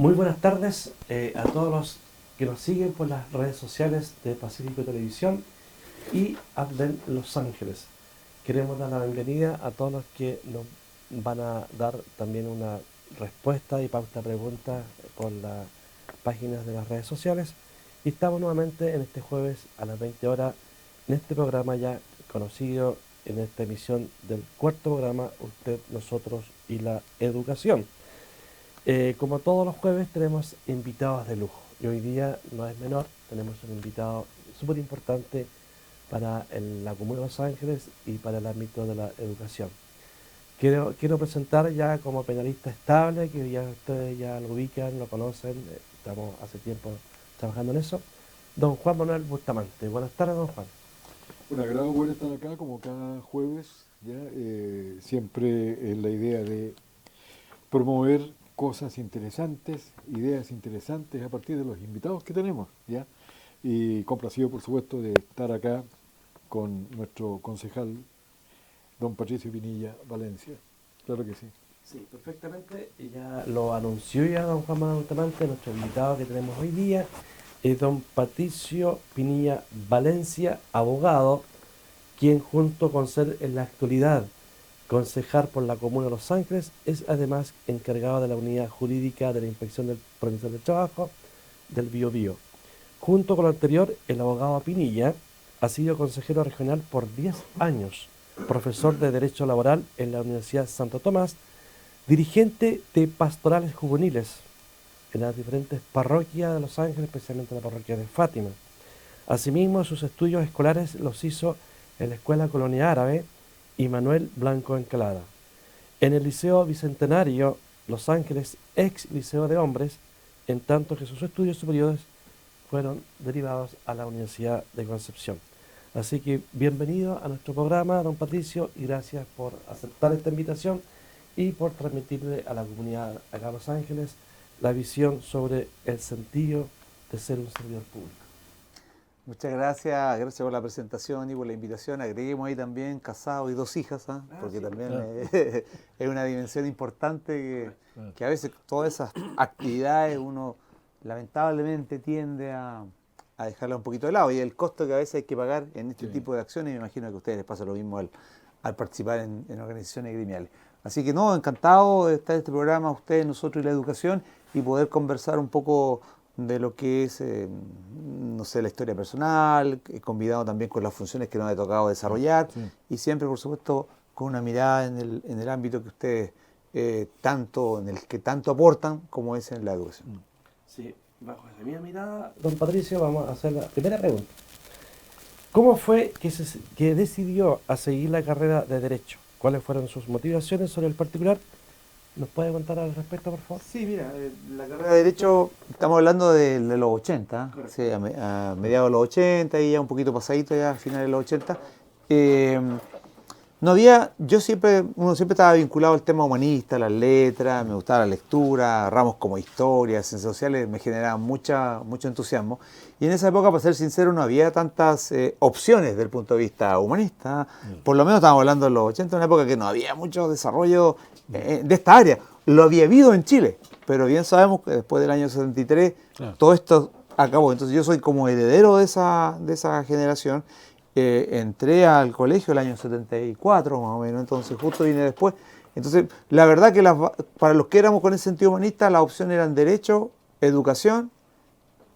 Muy buenas tardes a todos los que nos siguen por las redes sociales de Pacífico Televisión y Advent Los Ángeles. Queremos dar la bienvenida a todos los que nos van a dar también una respuesta y pauta pregunta por las páginas de las redes sociales. Y estamos nuevamente en este jueves a las 20 horas en este programa ya conocido, en esta emisión del cuarto programa Usted, Nosotros y la Educación. Como todos los jueves tenemos invitados de lujo y hoy día no es menor, tenemos un invitado súper importante para la Comuna de Los Ángeles y para el ámbito de la educación. Quiero presentar ya como penalista estable, que ya ustedes ya lo ubican, lo conocen, estamos hace tiempo trabajando en eso, don Juan Manuel Bustamante. Buenas tardes, don Juan. Un agrado poder estar acá como cada jueves, ¿ya? Siempre la idea de promover cosas interesantes, ideas interesantes a partir de los invitados que tenemos, ¿ya? Y complacido, por supuesto, de estar acá con nuestro concejal, don Patricio Pinilla Valencia. Claro que sí. Sí, perfectamente. Ya lo anunció ya don Juan Manuel Bustamante, nuestro invitado que tenemos hoy día. Don Patricio Pinilla Valencia, abogado, quien junto con ser en la actualidad concejal por la Comuna de Los Ángeles, es además encargado de la unidad jurídica de la Inspección del Provincial del Trabajo del Biobío. Junto con lo anterior, el abogado Pinilla ha sido consejero regional por 10 años, profesor de Derecho Laboral en la Universidad Santo Tomás, dirigente de pastorales juveniles en las diferentes parroquias de Los Ángeles, especialmente la parroquia de Fátima. Asimismo, sus estudios escolares los hizo en la Escuela Colonia Árabe y Manuel Blanco Encalada. En el Liceo Bicentenario Los Ángeles, ex Liceo de Hombres, en tanto que sus estudios superiores fueron derivados a la Universidad de Concepción. Así que bienvenido a nuestro programa, don Patricio, y gracias por aceptar esta invitación y por transmitirle a la comunidad acá en Los Ángeles la visión sobre el sentido de ser un servidor público. Muchas gracias por la presentación y por la invitación. Agreguemos ahí también casado y 2 hijas, porque sí, también claro. es una dimensión importante que a veces todas esas actividades uno lamentablemente tiende a dejarla un poquito de lado, y el costo que a veces hay que pagar en este Sí. tipo de acciones, me imagino que a ustedes les pasa lo mismo al participar en organizaciones gremiales. Así que no, encantado de estar en este programa, ustedes, nosotros y la educación, y poder conversar un poco de lo que es, no sé, la historia personal, convidado también con las funciones que nos ha tocado desarrollar, Sí. y siempre, por supuesto, con una mirada en el ámbito que ustedes en el que tanto aportan, como es en la educación. Sí, bajo esa misma mirada, don Patricio, vamos a hacer la primera pregunta. ¿Cómo fue que decidió a seguir la carrera de Derecho? ¿Cuáles fueron sus motivaciones sobre el particular? ¿Nos puede contar al respecto, por favor? Sí, mira, la carrera de Derecho, estamos hablando de los 80, Correcto. sí, a mediados de los 80 y ya un poquito pasadito, ya a finales de los 80. No había, uno siempre estaba vinculado al tema humanista, las letras, me gustaba la lectura, ramos como historia, ciencias sociales me generaban mucho entusiasmo. Y en esa época, para ser sincero, no había tantas opciones desde el punto de vista humanista. Por lo menos estábamos hablando de los 80, una época que no había mucho desarrollo de esta área. Lo había habido en Chile, pero bien sabemos que después del año 73 Claro. todo esto acabó. Entonces yo soy como heredero de esa generación. Entré al colegio el año 74 más o menos, entonces justo vine después. Entonces, la verdad que para los que éramos con ese sentido humanista, las opciones eran Derecho, Educación,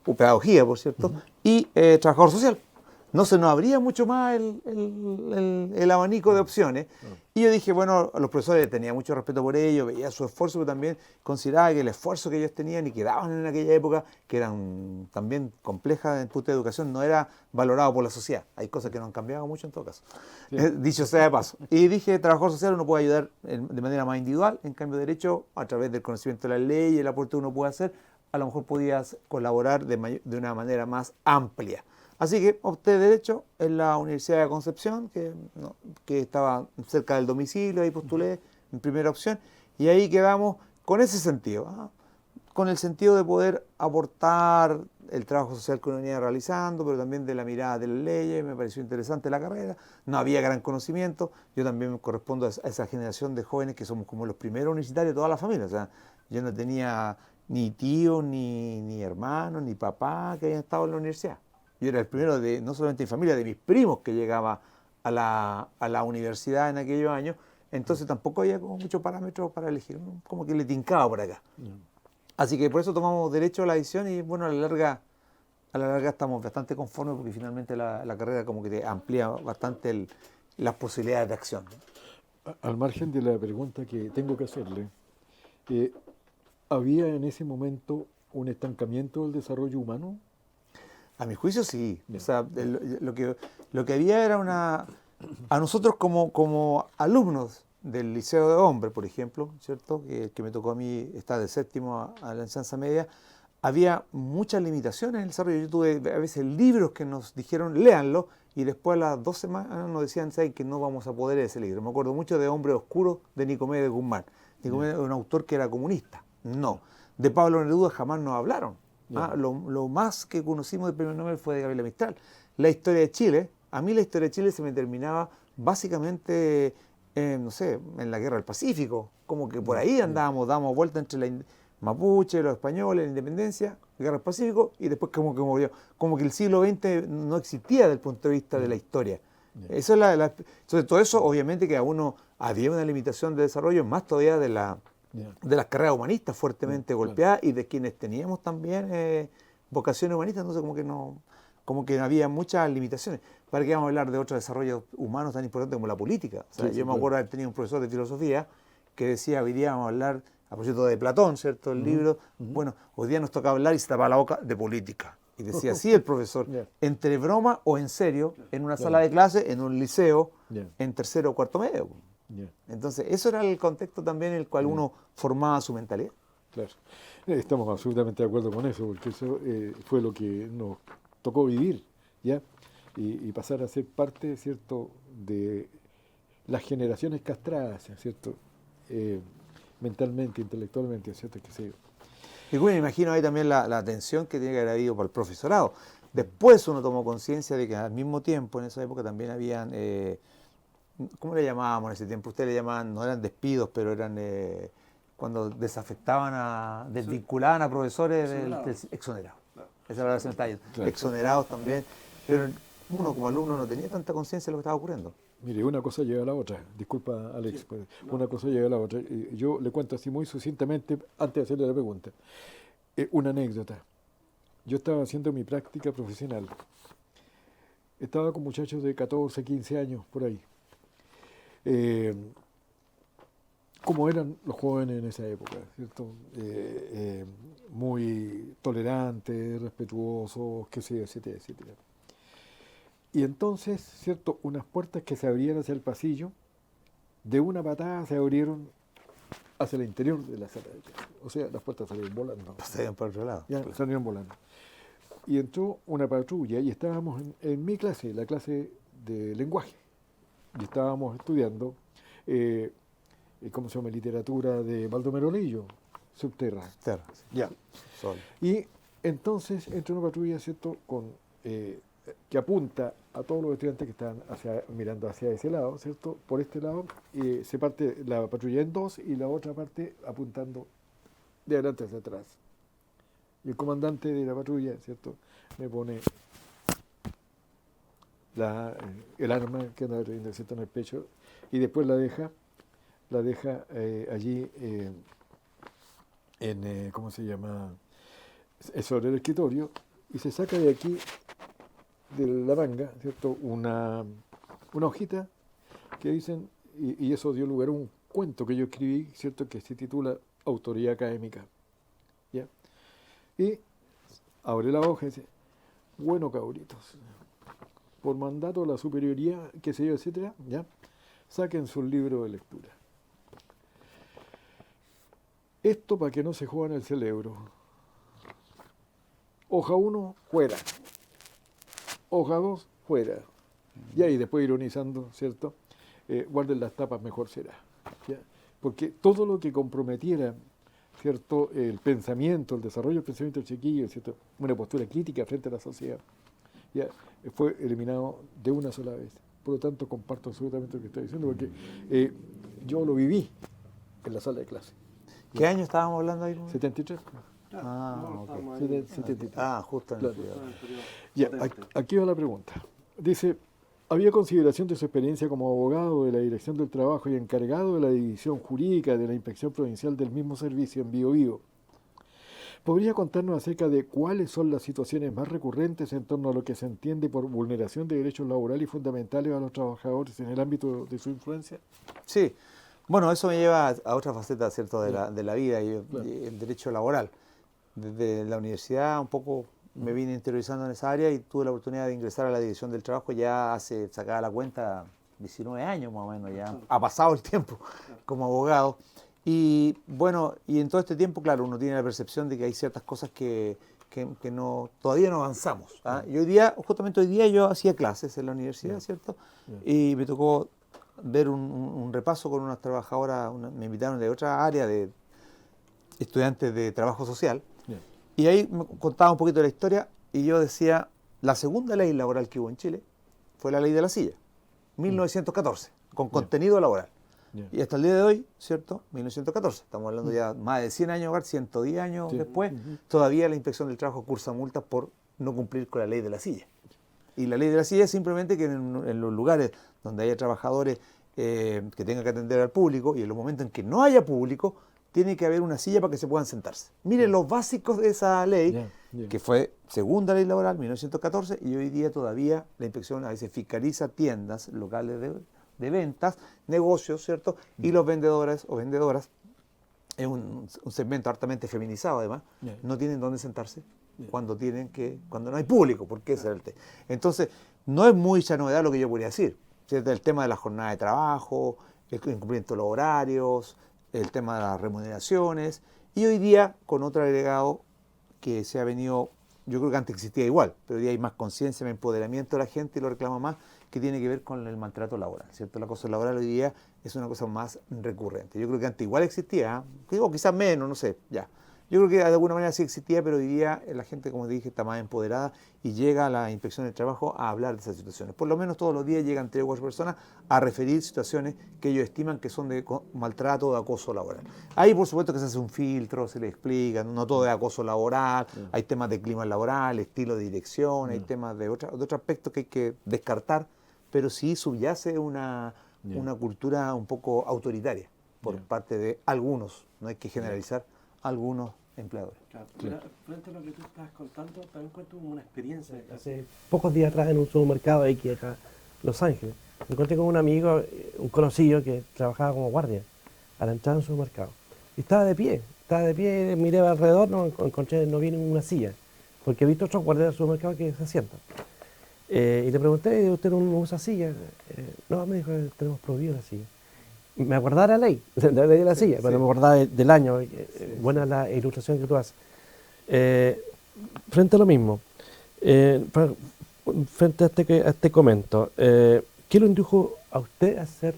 o Pedagogía, por cierto, y Trabajador Social. No se nos abría mucho más el abanico de opciones. Y yo dije, bueno, a los profesores tenía mucho respeto por ellos, veía su esfuerzo, pero también consideraba que el esfuerzo que ellos tenían y que daban en aquella época, que eran también complejas en el punto de educación, no era valorado por la sociedad. Hay cosas que no han cambiado mucho en todo caso. Sí. Dicho sea de paso. Y dije, trabajador social uno puede ayudar de manera más individual, en cambio derecho, a través del conocimiento de la ley y el aporte que uno puede hacer, a lo mejor podías colaborar de una manera más amplia. Así que opté Derecho en la Universidad de Concepción, que estaba cerca del domicilio, ahí postulé en primera opción, y ahí quedamos con ese sentido, con el sentido de poder aportar el trabajo social que uno venía realizando, pero también de la mirada de las leyes. Me pareció interesante la carrera, no había gran conocimiento, yo también me correspondo a esa generación de jóvenes que somos como los primeros universitarios de toda la familia, o sea, yo no tenía ni tíos, ni hermanos, ni papá que hayan estado en la universidad. Yo era el primero de, no solamente de mi familia, de mis primos que llegaba a la universidad en aquellos años, entonces tampoco había como muchos parámetros para elegir, ¿no? Como que le tincaba por acá. Así que por eso tomamos derecho a la adición y bueno, a la larga estamos bastante conformes porque finalmente la carrera como que te amplía bastante las posibilidades de acción, ¿no? Al margen de la pregunta que tengo que hacerle, ¿había en ese momento un estancamiento del desarrollo humano? A mi juicio sí. Bien. O sea, lo que había era una... A nosotros como alumnos del Liceo de Hombres, por ejemplo, ¿cierto? Que me tocó a mí estar de séptimo a la enseñanza media, había muchas limitaciones en el desarrollo. Yo tuve a veces libros que nos dijeron, léanlo, y después a las 2 semanas nos decían, ¿saben? Que no vamos a poder leer ese libro. Me acuerdo mucho de Hombre Oscuro, de Nicomedes Guzmán. Nicomedes era un autor que era comunista. No. De Pablo Neruda jamás nos hablaron. Lo más que conocimos del premio Nobel fue de Gabriela Mistral. La historia de Chile, a mí la historia de Chile se me terminaba básicamente, no sé, en la Guerra del Pacífico. Como que por ahí andábamos, dábamos vuelta entre la Mapuche, los españoles, la independencia, la Guerra del Pacífico, y después como que el siglo XX no existía desde el punto de vista de la historia. Eso es entonces todo eso, obviamente que a uno había una limitación de desarrollo, más todavía de las carreras humanistas fuertemente golpeadas y de quienes teníamos también vocaciones humanistas, entonces como que había muchas limitaciones. ¿Para qué vamos a hablar de otros desarrollos humanos tan importantes como la política? O sea, yo me acuerdo de haber tenido un profesor de filosofía que decía, hoy día vamos a hablar, a propósito de Platón, ¿cierto? El libro, bueno, hoy día nos toca hablar y se tapa la boca de política. Y decía así el profesor, entre broma o en serio, en una sala de clase, en un liceo, en tercero o cuarto medio. Entonces, eso era el contexto también en el cual uno formaba su mentalidad. Claro. Estamos absolutamente de acuerdo con eso, porque eso fue lo que nos tocó vivir, ¿ya? Y pasar a ser parte, ¿cierto?, de las generaciones castradas, ¿cierto?, mentalmente, intelectualmente, ¿cierto?, que se... Y bueno, me imagino ahí también la atención que tiene que haber habido para el profesorado. Después uno tomó conciencia de que al mismo tiempo, en esa época también habían... ¿cómo le llamábamos en ese tiempo? Ustedes le llamaban, no eran despidos, pero eran cuando desafectaban, desvinculaban a profesores del exonerados. Claro. Esa era la versión está exonerados también. Pero uno como alumno no tenía tanta conciencia de lo que estaba ocurriendo. Mire, una cosa lleva a la otra. Disculpa, Alex. Una cosa lleva a la otra. Yo le cuento así muy sucintamente, antes de hacerle la pregunta. Una anécdota. Yo estaba haciendo mi práctica profesional. Estaba con muchachos de 14, 15 años, por ahí. Como eran los jóvenes en esa época, ¿cierto? Muy tolerantes, respetuosos, qué sé yo, etcétera, etcétera. Y entonces, ¿cierto? Unas puertas que se abrían hacia el pasillo, de una patada se abrieron hacia el interior de la sala de clase. O sea, las puertas salieron volando. Salieron por otro lado. Ya, salieron volando. Y entró una patrulla y estábamos en mi clase, la clase de lenguaje. Y estábamos estudiando, ¿cómo se llama? Literatura de Baldomero Lillo, Subterra. Terra. Ya. Sol. Y entonces entra una patrulla, ¿cierto?, que apunta a todos los estudiantes que están mirando hacia ese lado, ¿cierto? Por este lado se parte la patrulla en dos y la otra parte apuntando de adelante hacia atrás. Y el comandante de la patrulla, ¿cierto?, me pone el arma que anda trayendo, ¿cierto?, en el pecho, y después la deja allí ¿cómo se llama?, sobre el escritorio, y se saca de aquí, de la manga, ¿cierto?, una hojita que dicen, y eso dio lugar a un cuento que yo escribí, ¿cierto?, que se titula Autoría Académica. ¿Ya? Y abre la hoja y dice, bueno, cabritos, por mandato de la superioridad, qué sé yo, etcétera, ¿ya?, saquen su libro de lectura. Esto para que no se jueguen el cerebro. Hoja 1, fuera. Hoja 2, fuera. Y ahí después ironizando, ¿cierto? Guarden las tapas, mejor será. ¿Ya? Porque todo lo que comprometiera, ¿cierto?, el pensamiento, el desarrollo del pensamiento del chiquillo, ¿cierto?, una postura crítica frente a la sociedad, ya fue eliminado de una sola vez. Por lo tanto, comparto absolutamente lo que está diciendo, porque yo lo viví en la sala de clase. ¿Qué año estábamos hablando ahí? 73. Ok. 73. Justo en el Claro. periodo. Ya, aquí va la pregunta. Dice, ¿había consideración de su experiencia como abogado de la Dirección del Trabajo y encargado de la división jurídica de la Inspección Provincial del mismo servicio en Biobío? ¿Podría contarnos acerca de cuáles son las situaciones más recurrentes en torno a lo que se entiende por vulneración de derechos laborales y fundamentales a los trabajadores en el ámbito de su influencia? Sí, bueno, eso me lleva a otra faceta, ¿cierto?, de Ya, de la vida y claro. el derecho laboral. Desde la universidad un poco me vine interiorizando en esa área y tuve la oportunidad de ingresar a la Dirección del Trabajo ya hace, sacaba la cuenta, 19 años más o menos, ya ha pasado el tiempo como abogado. Y bueno, y en todo este tiempo, claro, uno tiene la percepción de que hay ciertas cosas que no, todavía no avanzamos. ¿Ah? Y hoy día, justamente hoy día yo hacía clases en la universidad, ¿cierto? Y me tocó ver un repaso con unas trabajadoras, me invitaron de otra área, de estudiantes de trabajo social, Ya. y ahí me contaba un poquito de la historia y yo decía, la segunda ley laboral que hubo en Chile fue la ley de la silla, 1914, con contenido laboral. Ya. Y hasta el día de hoy, ¿cierto? 1914, estamos hablando ya más de 100 años, 110 años Sí. después, todavía la Inspección del Trabajo cursa multas por no cumplir con la ley de la silla. Y la ley de la silla es simplemente que en los lugares donde haya trabajadores que tengan que atender al público y en los momentos en que no haya público, tiene que haber una silla para que se puedan sentarse. Miren los básicos de esa ley, Ya. que fue segunda ley laboral, 1914, y hoy día todavía la inspección a veces fiscaliza tiendas, locales de ventas, negocios, ¿cierto? Y los vendedores o vendedoras, es un segmento hartamente feminizado además, no tienen dónde sentarse cuando no hay público, porque ese era el tema. Entonces, no es mucha novedad lo que yo podría decir, ¿cierto? El tema de la jornada de trabajo, el incumplimiento de los horarios, el tema de las remuneraciones, y hoy día con otro agregado que se ha venido, yo creo que antes existía igual, pero hoy día hay más conciencia, más empoderamiento de la gente y lo reclama más, que tiene que ver con el maltrato laboral, ¿cierto? El acoso laboral hoy día es una cosa más recurrente. Yo creo que antes igual existía, o quizás menos, no sé, ya. Yo creo que de alguna manera sí existía, pero hoy día la gente, como dije, está más empoderada y llega a la Inspección del Trabajo a hablar de esas situaciones. Por lo menos todos los días llegan 3 o 4 personas a referir situaciones que ellos estiman que son de maltrato o de acoso laboral. Ahí, por supuesto, que se hace un filtro, se le explica, no todo es acoso laboral, hay temas de clima laboral, estilo de dirección, hay temas de otros aspectos que hay que descartar, pero sí subyace una cultura un poco autoritaria por parte de algunos, no hay que generalizar, algunos empleadores. Claro. Mira, frente a lo que tú estás contando, también cuento una experiencia. Hace pocos días atrás en un supermercado aquí acá, Los Ángeles, me encontré con un amigo, un conocido que trabajaba como guardia a la entrada de un supermercado. Y estaba de pie, miré alrededor, no encontré, no vi ninguna silla, porque he visto otros guardias del supermercado que se sientan. Y le pregunté, ¿usted no usa silla? No, me dijo, tenemos prohibido la silla. Me acordaba de la ley, de la ley de la silla, pero no me acordaba del año. Buena la ilustración que tú haces. Frente a lo mismo, frente a este comento, ¿qué lo indujo a usted a ser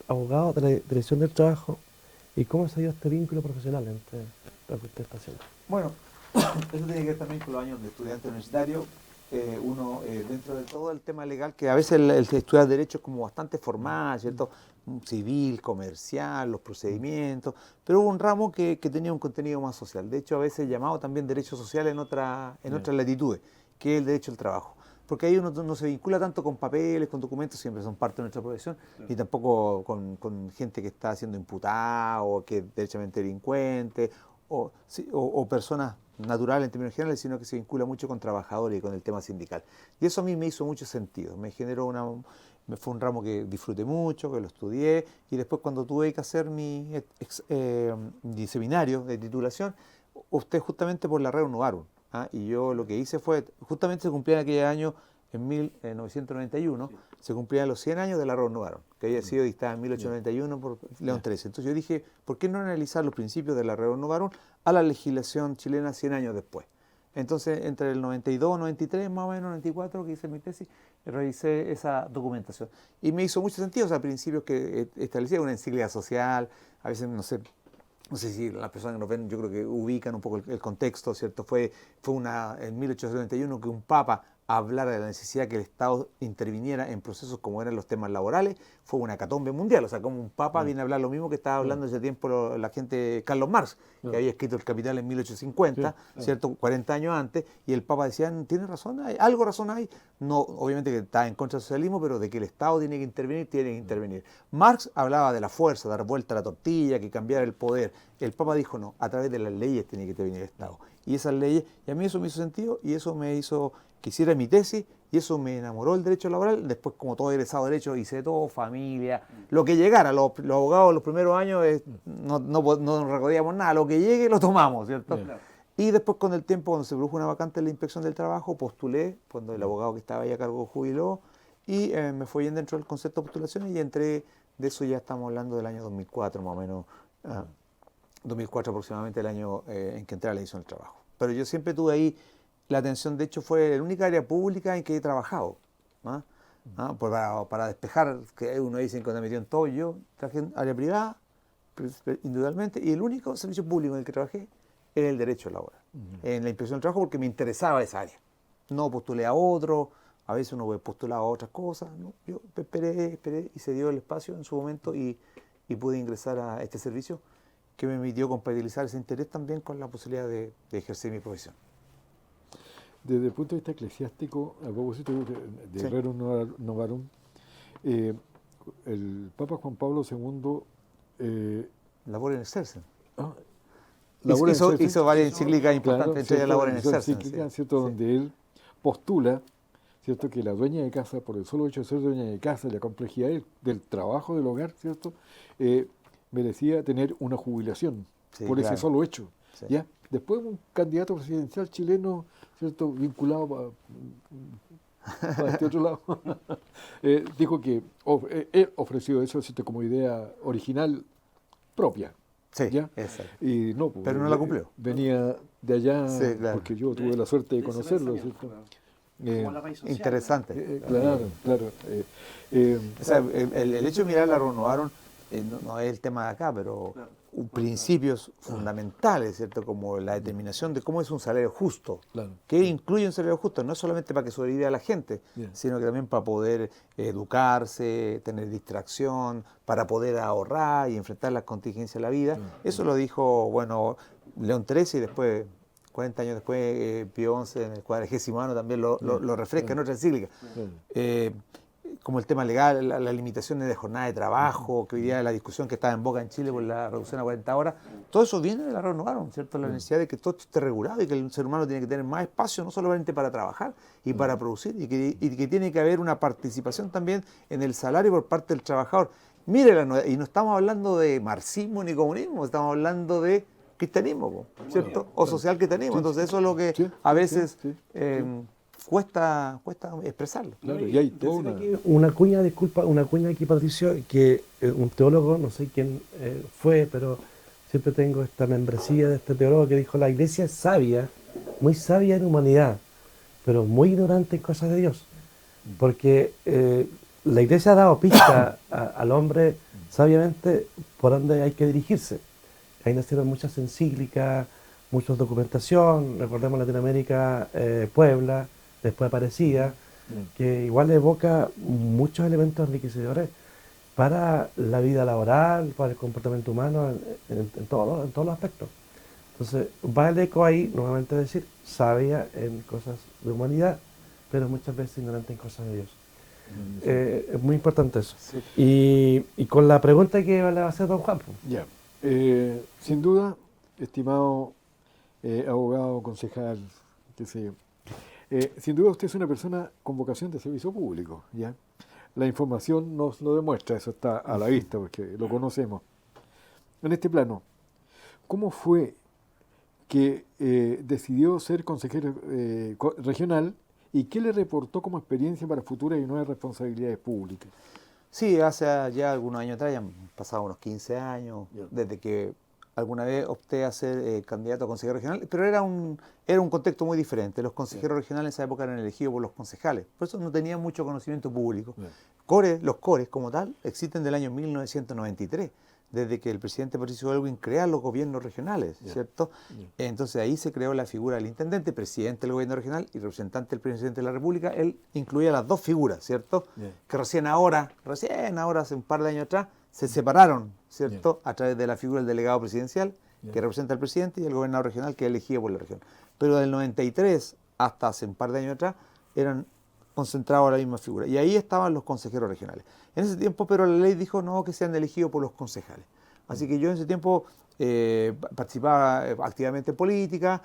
abogado de la Dirección del Trabajo y cómo se dio este vínculo profesional entre lo que usted está haciendo? Bueno, eso tiene que ver también con los años de estudiante universitario. Uno, dentro de todo el tema legal, que a veces el estudiar derecho es como bastante formal, ¿cierto? Civil, comercial, los procedimientos, pero hubo un ramo que tenía un contenido más social. De hecho, a veces llamado también derecho social en otras latitudes, que es el derecho al trabajo. Porque ahí uno no se vincula tanto con papeles, con documentos, siempre son parte de nuestra profesión, y tampoco con gente que está siendo imputada o que es derechamente delincuente, o personas naturales en términos generales, sino que se vincula mucho con trabajadores y con el tema sindical. Y eso a mí me hizo mucho sentido, me generó fue un ramo que disfruté mucho, que lo estudié, y después cuando tuve que hacer mi seminario de titulación, opté justamente por la Rerum Novarum. Y yo lo que hice fue, justamente se cumplía en aquel año, en 1991, se cumplían los 100 años de la Rerum Novarum, que había sido dictada en 1891 por León XIII. Entonces yo dije, ¿por qué no analizar los principios de la Rerum Novarum a la legislación chilena 100 años después? Entonces, entre el 92, 93, más o menos, 94, que hice mi tesis, revisé esa documentación. Y me hizo mucho sentido, o sea, principios que establecía una encíclica social, a veces, no sé si las personas que nos ven, yo creo que ubican un poco el contexto, ¿cierto? Fue en 1871 que un papa hablar de la necesidad que el Estado interviniera en procesos como eran los temas laborales, fue una hecatombe mundial. O sea, como un papa viene a hablar lo mismo que estaba hablando ese tiempo la gente Carlos Marx, que había escrito El Capital en 1850, ¿cierto? 40 años antes, y el papa decía, tiene razón, algo razón hay. No, obviamente que está en contra del socialismo, pero de que el Estado tiene que intervenir, tiene que intervenir. Marx hablaba de la fuerza, dar vuelta a la tortilla, que cambiara el poder. El papa dijo, no, a través de las leyes tiene que intervenir el Estado. Y esas leyes, y a mí eso me hizo sentido, y eso me hizo que hiciera mi tesis, y eso me enamoró del derecho laboral. Después, como todo egresado de derecho, hice todo, familia, lo que llegara. Los abogados los primeros años no recordíamos nada, lo que llegue lo tomamos, ¿cierto? Claro. Y después, con el tiempo, cuando se produjo una vacante en la inspección del trabajo, postulé, cuando el abogado que estaba ahí a cargo jubiló, y me fue bien dentro del concepto de postulaciones, y entré, de eso ya estamos hablando del año 2004, más o menos, 2004 aproximadamente, el año en que entré a la edición del trabajo. Pero yo siempre tuve ahí la atención, de hecho fue la única área pública en que he trabajado, ¿no? Para despejar, que uno dice que me metió en todo, yo trabajé en área privada, individualmente, y el único servicio público en el que trabajé era el derecho laboral, en la inspección del trabajo, porque me interesaba esa área. No postulé a otro, a veces uno postulaba a otras cosas, ¿no? Yo esperé y se dio el espacio en su momento y pude ingresar a este servicio que me permitió compatibilizar ese interés también con la posibilidad de ejercer mi profesión. Desde el punto de vista eclesiástico, a propósito de Rerum Novarum, el Papa Juan Pablo II... Labor in excelsis. Hizo varias encíclicas importantes, entre ellas Labor in excelsis. ¿Cierto? Donde él postula, ¿cierto?, que la dueña de casa, por el solo hecho de ser dueña de casa y la complejidad del trabajo del hogar, ¿cierto?, merecía tener una jubilación por ese solo hecho. Sí. ¿Ya? Después un candidato presidencial chileno, ¿cierto?, vinculado a este otro lado, dijo que él ofreció eso, ¿cierto?, como idea original propia. Sí, ¿ya? Exacto. Y no, pues, pero no la cumplió. Venía de allá, porque yo tuve la suerte de conocerlo, ¿cierto? Interesante. Claro. O sea, el hecho de mirar la Rerum Novarum no es el tema de acá, pero principios fundamentales, ¿cierto? Como la determinación de cómo es un salario justo, que incluye un salario justo, no solamente para que sobreviva la gente, sino que también para poder educarse, tener distracción, para poder ahorrar y enfrentar las contingencias de la vida. Eso lo dijo, bueno, León XIII, y después, 40 años después, Pío XI en el 40º año también lo refresca en otra encíclica. Como el tema legal, las limitaciones de jornada de trabajo, que hoy día la discusión que estaba en boca en Chile por la reducción a 40 horas, todo eso viene de la Rerum Novarum, ¿cierto? La necesidad de que todo esto esté regulado y que el ser humano tiene que tener más espacio, no solamente para trabajar y para producir, y que tiene que haber una participación también en el salario por parte del trabajador. Mire, y no estamos hablando de marxismo ni comunismo, estamos hablando de cristianismo, ¿cierto? O social cristianismo. Entonces eso es lo que a veces cuesta expresarlo. Claro, y hay toda una cuña aquí, Patricio, que un teólogo, no sé quién fue, pero siempre tengo esta membresía de este teólogo que dijo: la iglesia es sabia, muy sabia en humanidad, pero muy ignorante en cosas de Dios. Porque la iglesia ha dado pista al hombre sabiamente por dónde hay que dirigirse. Ahí nacieron muchas encíclicas, muchas documentación, recordemos Latinoamérica, Puebla, después Aparecida, que igual evoca muchos elementos enriquecedores para la vida laboral, para el comportamiento humano, en todos los aspectos. Entonces, va el eco ahí, nuevamente decir, sabia en cosas de humanidad, pero muchas veces ignorante en cosas de Dios. Es muy importante eso. Sí. Y con la pregunta que le va a hacer don Juan. Ya. Sin duda, estimado abogado, concejal, qué sé yo, sin duda usted es una persona con vocación de servicio público, ¿ya? La información nos lo demuestra, eso está a la vista porque lo conocemos. En este plano, ¿cómo fue que decidió ser consejero regional y qué le reportó como experiencia para futuras y nuevas responsabilidades públicas? Sí, hace ya algunos años atrás, ya han pasado unos 15 años, desde que alguna vez opté a ser candidato a consejero regional, pero era un contexto muy diferente. Los consejeros regionales en esa época eran elegidos por los concejales, por eso no tenían mucho conocimiento público. Los cores como tal existen del año 1993. desde que el presidente Patricio Aylwin crea los gobiernos regionales, ¿cierto? Entonces ahí se creó la figura del intendente, presidente del gobierno regional y representante del presidente de la República. Él incluía las dos figuras, ¿cierto? Que recién ahora, hace un par de años atrás, se separaron, ¿cierto? A través de la figura del delegado presidencial, que representa al presidente, y el gobernador regional, que es elegido por la región. Pero del 93 hasta hace un par de años atrás, eran concentrados a la misma figura. Y ahí estaban los consejeros regionales. En ese tiempo, pero la ley dijo no que sean elegidos por los concejales. Así que yo en ese tiempo participaba activamente en política,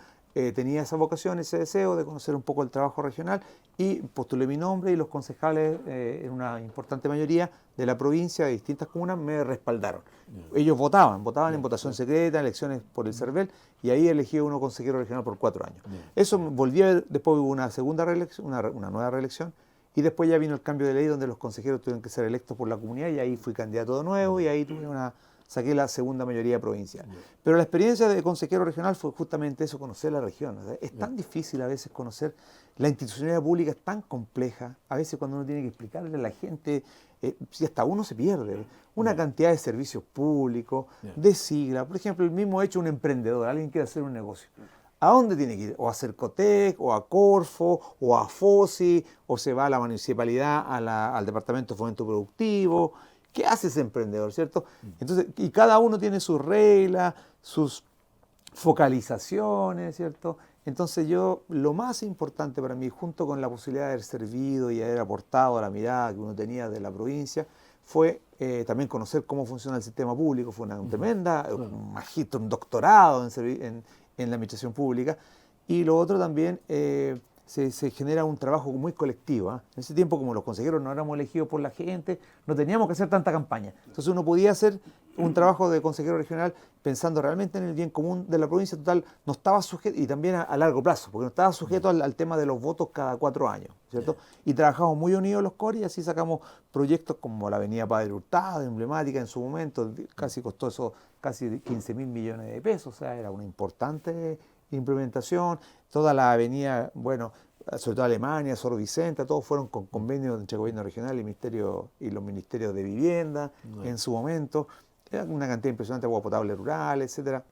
tenía esa vocación, ese deseo de conocer un poco el trabajo regional y postulé mi nombre y los concejales, en una importante mayoría de la provincia, de distintas comunas, me respaldaron. Ellos votaban en votación secreta, elecciones por el CERVEL, y ahí elegí uno consejero regional por 4 años. Eso volví a ver, después hubo una segunda reelección, una nueva reelección, y después ya vino el cambio de ley donde los consejeros tuvieron que ser electos por la comunidad, y ahí fui candidato de nuevo, y ahí saqué la segunda mayoría provincial. Pero la experiencia de consejero regional fue justamente eso, conocer la región. O sea, es tan difícil a veces conocer, la institucionalidad pública es tan compleja, a veces cuando uno tiene que explicarle a la gente, si hasta uno se pierde, una cantidad de servicios públicos, de sigla. Por ejemplo, el mismo hecho un emprendedor, alguien quiere hacer un negocio. ¿A dónde tiene que ir? O a Cercotec, o a Corfo, o a FOSI, o se va a la municipalidad, al Departamento de Fomento Productivo. ¿Qué hace ese emprendedor, cierto? Entonces, y cada uno tiene sus reglas, sus focalizaciones, ¿cierto? Entonces lo más importante para mí, junto con la posibilidad de haber servido y haber aportado a la mirada que uno tenía de la provincia, fue también conocer cómo funciona el sistema público. Fue una tremenda, un magíster, un doctorado en la administración pública. Y lo otro también, se genera un trabajo muy colectivo. En ese tiempo, como los consejeros no éramos elegidos por la gente, no teníamos que hacer tanta campaña. Entonces uno podía hacer un trabajo de consejero regional pensando realmente en el bien común de la provincia. Total, no estaba sujeto, y también a largo plazo, porque no estaba sujeto al tema de los votos cada 4 años, ¿cierto? Y trabajamos muy unidos los CORE, y así sacamos proyectos como la avenida Padre Hurtado, emblemática en su momento, casi costó eso casi 15.000 millones de pesos, o sea, era una importante implementación. Toda la avenida, bueno, sobre todo Alemania, Sor Vicenta, todos fueron con convenios entre el gobierno regional y los ministerios de vivienda en su momento. Era una cantidad impresionante de agua potable rural, etcétera.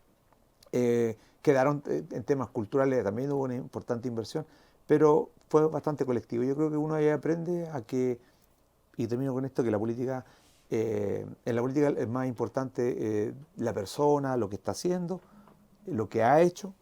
Quedaron en temas culturales, también hubo una importante inversión, pero fue bastante colectivo. Yo creo que uno ahí aprende a que, y termino con esto, que la política, en la política es más importante la persona, lo que está haciendo, lo que ha hecho,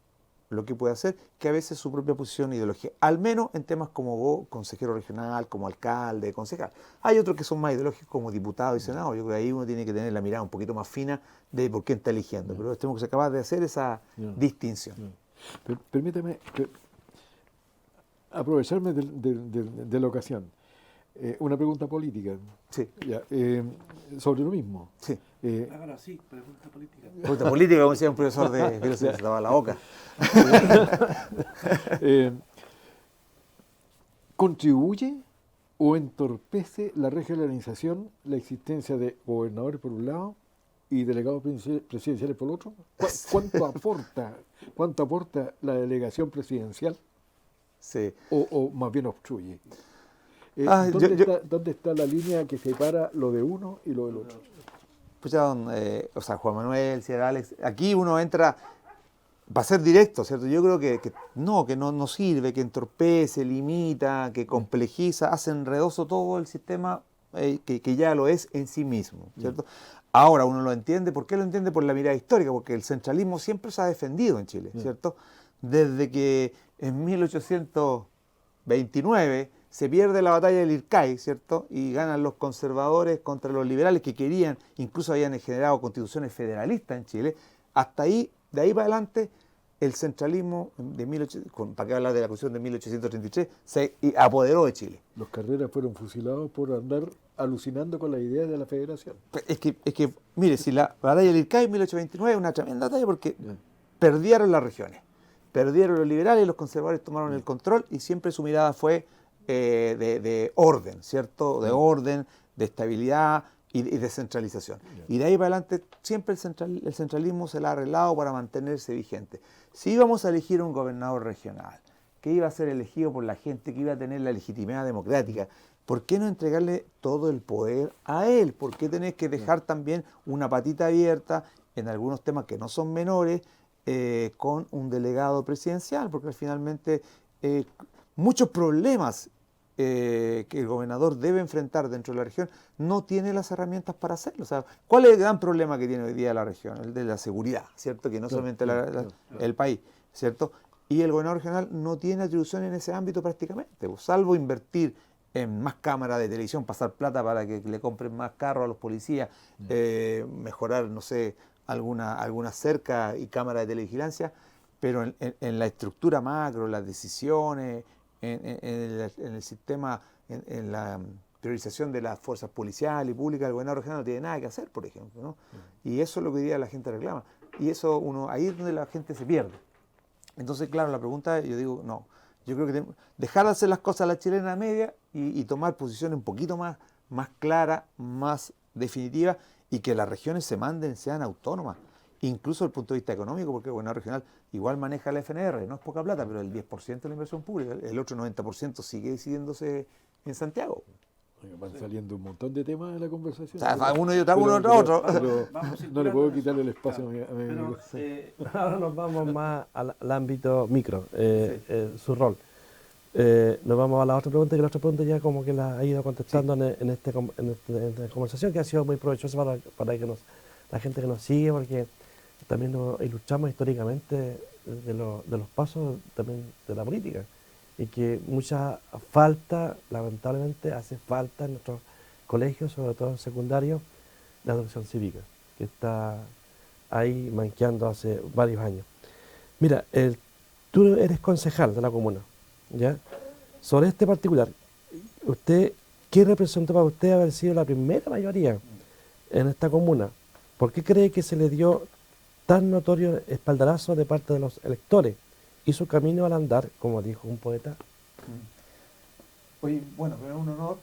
lo que puede hacer, que a veces su propia posición e ideología, al menos en temas como vos, consejero regional, como alcalde, concejal. Hay otros que son más ideológicos como diputado y senado. Yo creo que ahí uno tiene que tener la mirada un poquito más fina de por qué está eligiendo, pero tenemos que ser capaces de hacer esa distinción. Permítame aprovecharme de la ocasión. Una pregunta política. Sí. Ya, sobre lo mismo. Sí. Ahora sí, pregunta política. Pregunta política, como decía un profesor de filosofía, se daba la boca. ¿Contribuye o entorpece la regionalización la existencia de gobernadores por un lado y delegados presidenciales por otro? ¿Cuánto aporta la delegación presidencial? Sí. O más bien obstruye? ¿Dónde está la línea que separa lo de uno y lo del otro? Pues ya, Juan Manuel, Sierra Alex, aquí uno entra para ser directo, ¿cierto? Yo creo que no sirve, que entorpece, limita, que complejiza, hace enredoso todo el sistema que ya lo es en sí mismo, ¿cierto? Ahora uno lo entiende. ¿Por qué lo entiende? Por la mirada histórica, porque el centralismo siempre se ha defendido en Chile, ¿cierto? Desde que en 1829 se pierde la batalla del Ircay, ¿cierto? Y ganan los conservadores contra los liberales que querían, incluso habían generado constituciones federalistas en Chile. Hasta ahí, de ahí para adelante, el centralismo, para qué hablar de la Constitución de 1833, se apoderó de Chile. Los Carreras fueron fusilados por andar alucinando con la idea de la federación. Es que mire, si la batalla del Ircay en 1829 es una tremenda batalla porque perdieron las regiones, perdieron los liberales y los conservadores tomaron el control, y siempre su mirada fue de orden, ¿cierto? De orden, de estabilidad y de centralización. Y de ahí para adelante siempre el centralismo se la ha arreglado para mantenerse vigente. Si íbamos a elegir un gobernador regional que iba a ser elegido por la gente, que iba a tener la legitimidad democrática, ¿por qué no entregarle todo el poder a él? ¿Por qué tenés que dejar también una patita abierta en algunos temas que no son menores con un delegado presidencial? Porque finalmente muchos problemas que el gobernador debe enfrentar dentro de la región no tiene las herramientas para hacerlo. O sea, ¿cuál es el gran problema que tiene hoy día la región? El de la seguridad, ¿cierto? Que no solamente el país, ¿cierto? Y el gobernador regional no tiene atribución en ese ámbito prácticamente, pues, salvo invertir en más cámaras de televisión, pasar plata para que le compren más carros a los policías, mejorar, no sé, alguna cerca y cámara de televigilancia, pero en la estructura macro, las decisiones, en el sistema, en la priorización de las fuerzas policiales y públicas, el gobernador regional no tiene nada que hacer, por ejemplo, ¿no? Y eso es lo que hoy día la gente reclama. Y eso ahí es donde la gente se pierde. Entonces, claro, la pregunta, yo digo, no, yo creo que dejar de hacer las cosas a la chilena media y tomar posiciones un poquito más claras, más definitivas, y que las regiones sean autónomas, incluso desde el punto de vista económico, porque el gobierno regional igual maneja el FNR, no es poca plata, pero el 10% de la inversión pública, el otro 90% sigue decidiéndose en Santiago. Van saliendo un montón de temas de la conversación. O sea, uno y otro. Pero no le puedo quitar el espacio a mi amigo. Ahora nos vamos más al ámbito micro, su rol. Nos vamos a la otra pregunta, que la otra pregunta ya como que la ha ido contestando en esta conversación, que ha sido muy provechosa para que la gente que nos sigue, porque también nos ilustramos históricamente de los pasos también de la política, y que mucha falta, lamentablemente, hace falta en nuestros colegios, sobre todo en secundarios, la educación cívica, que está ahí manqueando hace varios años. Mira, tú eres concejal de la comuna, ¿ya? Sobre este particular, ¿qué representó para usted haber sido la primera mayoría en esta comuna? ¿Por qué cree que se le dio tan notorio espaldarazo de parte de los electores y su camino al andar, como dijo un poeta? Oye, bueno, pero es un honor.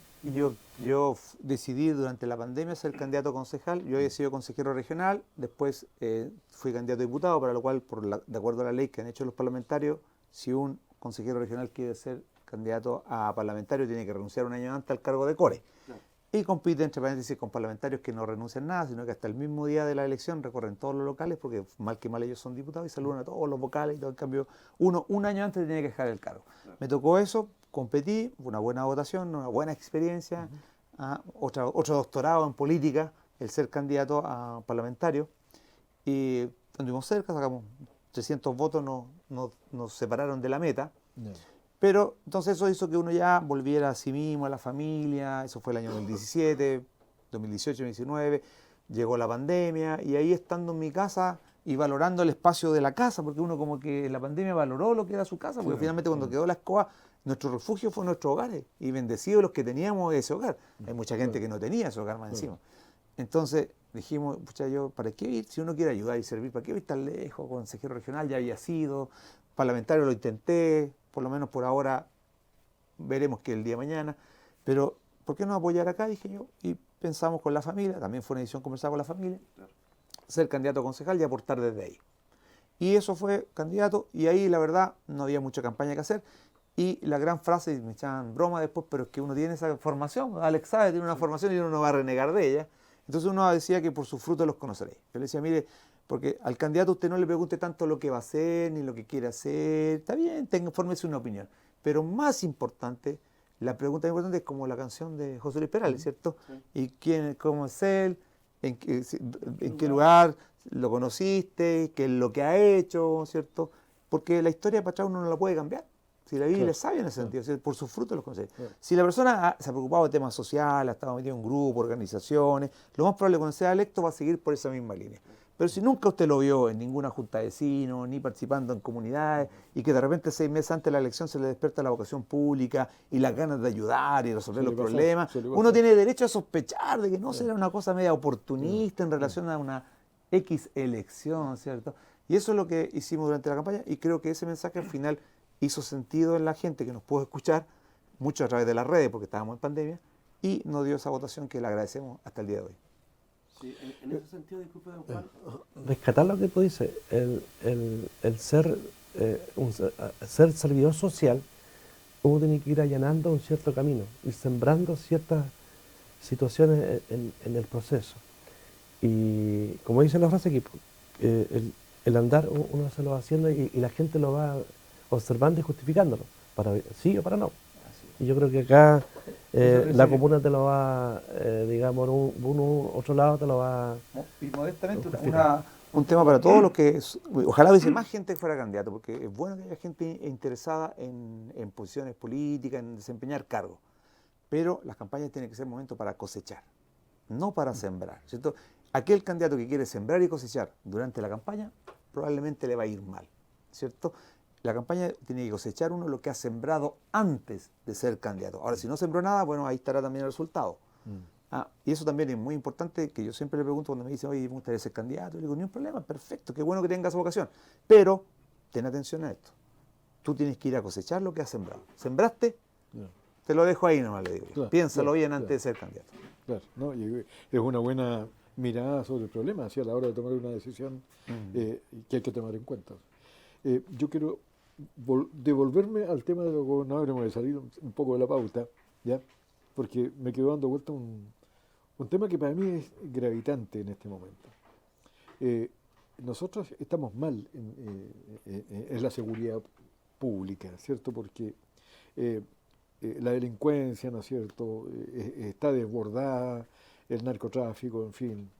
Yo decidí durante la pandemia ser candidato a concejal. Yo había sido consejero regional, después fui candidato a diputado, para lo cual, de acuerdo a la ley que han hecho los parlamentarios, si un consejero regional quiere ser candidato a parlamentario, tiene que renunciar un año antes al cargo de core. Claro. Y compite, entre paréntesis, con parlamentarios que no renuncian nada, sino que hasta el mismo día de la elección recorren todos los locales, porque mal que mal ellos son diputados y saludan a todos los vocales y todo. En cambio, uno un año antes tenía que dejar el cargo. Claro. Me tocó eso, competí, fue una buena votación, una buena experiencia, otro doctorado en política, el ser candidato a parlamentario. Y estuvimos cerca, sacamos 300 votos, nos separaron de la meta. No. Pero entonces eso hizo que uno ya volviera a sí mismo, a la familia. Eso fue el año 2017, 2018, 2019. Llegó la pandemia y ahí estando en mi casa y valorando el espacio de la casa, porque uno como que en la pandemia valoró lo que era su casa, porque finalmente cuando quedó la escoba, nuestro refugio fue nuestro hogar y bendecidos los que teníamos ese hogar. Hay mucha gente que no tenía ese hogar más encima. Entonces dijimos, pucha, ¿para qué ir? Si uno quiere ayudar y servir, ¿para qué ir tan lejos? Consejero regional ya había sido, parlamentario lo intenté, por lo menos por ahora veremos que el día de mañana, pero ¿por qué no apoyar acá? Dije yo, y pensamos con la familia, también fue una decisión conversada con la familia, ser candidato a concejal y aportar desde ahí. Y eso fue candidato, y ahí la verdad no había mucha campaña que hacer, y la gran frase, y me echaban broma después, pero es que uno tiene esa formación, Alex sabe, tiene una formación y uno no va a renegar de ella. Entonces uno decía que por sus frutos los conoceréis. Yo le decía, mire, porque al candidato usted no le pregunte tanto lo que va a hacer, ni lo que quiere hacer, está bien, fórmese una opinión. Pero más importante, la pregunta más importante es como la canción de José Luis Perales, ¿cierto? Sí. ¿Y cómo es él? ¿En qué lugar lo conociste? ¿Qué es lo que ha hecho? ¿Cierto? Porque la historia para atrás uno no la puede cambiar. Si la Biblia es sabia en ese sentido, por sus frutos los conoce. Si la persona se ha preocupado de temas sociales, ha estado metido en grupos, organizaciones, lo más probable cuando sea electo va a seguir por esa misma línea. Pero si nunca usted lo vio en ninguna junta de vecinos, ni participando en comunidades, y que de repente 6 meses antes de la elección se le despierta la vocación pública y las ganas de ayudar y resolver los problemas, uno tiene derecho a sospechar de que no será una cosa media oportunista en relación a una X elección, ¿cierto? Y eso es lo que hicimos durante la campaña, y creo que ese mensaje al final hizo sentido en la gente que nos pudo escuchar, mucho a través de las redes, porque estábamos en pandemia, y nos dio esa votación que le agradecemos hasta el día de hoy. Sí, en ese sentido, disculpe, don Juan, rescatar lo que tú dices, el ser servidor social uno tiene que ir allanando un cierto camino, ir sembrando ciertas situaciones en el proceso. Y como dice la frase aquí, el andar uno se lo va haciendo y la gente lo va observando y justificándolo, para sí o para no. Y yo creo que acá la comuna te lo va, digamos, uno otro lado te lo va. Y modestamente, justificar. un tema para todos los que, ojalá hubiese más gente que fuera candidato, porque es bueno que haya gente interesada en posiciones políticas, en desempeñar cargos, pero las campañas tienen que ser momento para cosechar, no para sembrar, ¿cierto? Aquel candidato que quiere sembrar y cosechar durante la campaña, probablemente le va a ir mal, ¿cierto? La campaña tiene que cosechar uno lo que ha sembrado antes de ser candidato. Ahora, si no sembró nada, bueno, ahí estará también el resultado. Y eso también es muy importante, que yo siempre le pregunto cuando me dicen, oye, me gustaría ser candidato, y le digo, ni un problema, perfecto, qué bueno que tengas esa vocación, pero ten atención a esto, tú tienes que ir a cosechar lo que has sembrado. ¿Sembraste? Te lo dejo ahí nomás, le digo. Claro, Piénsalo bien antes de ser candidato. Claro, ¿no? Y es una buena mirada sobre el problema, así a la hora de tomar una decisión que hay que tomar en cuenta. Yo quiero devolverme al tema de los gobernadores, me voy a salir un poco de la pauta, ¿ya? Porque me quedo dando vuelta un tema que para mí es gravitante en este momento. Nosotros estamos mal en la seguridad pública, ¿cierto? Porque la delincuencia, ¿no es cierto?, está desbordada, el narcotráfico, en fin,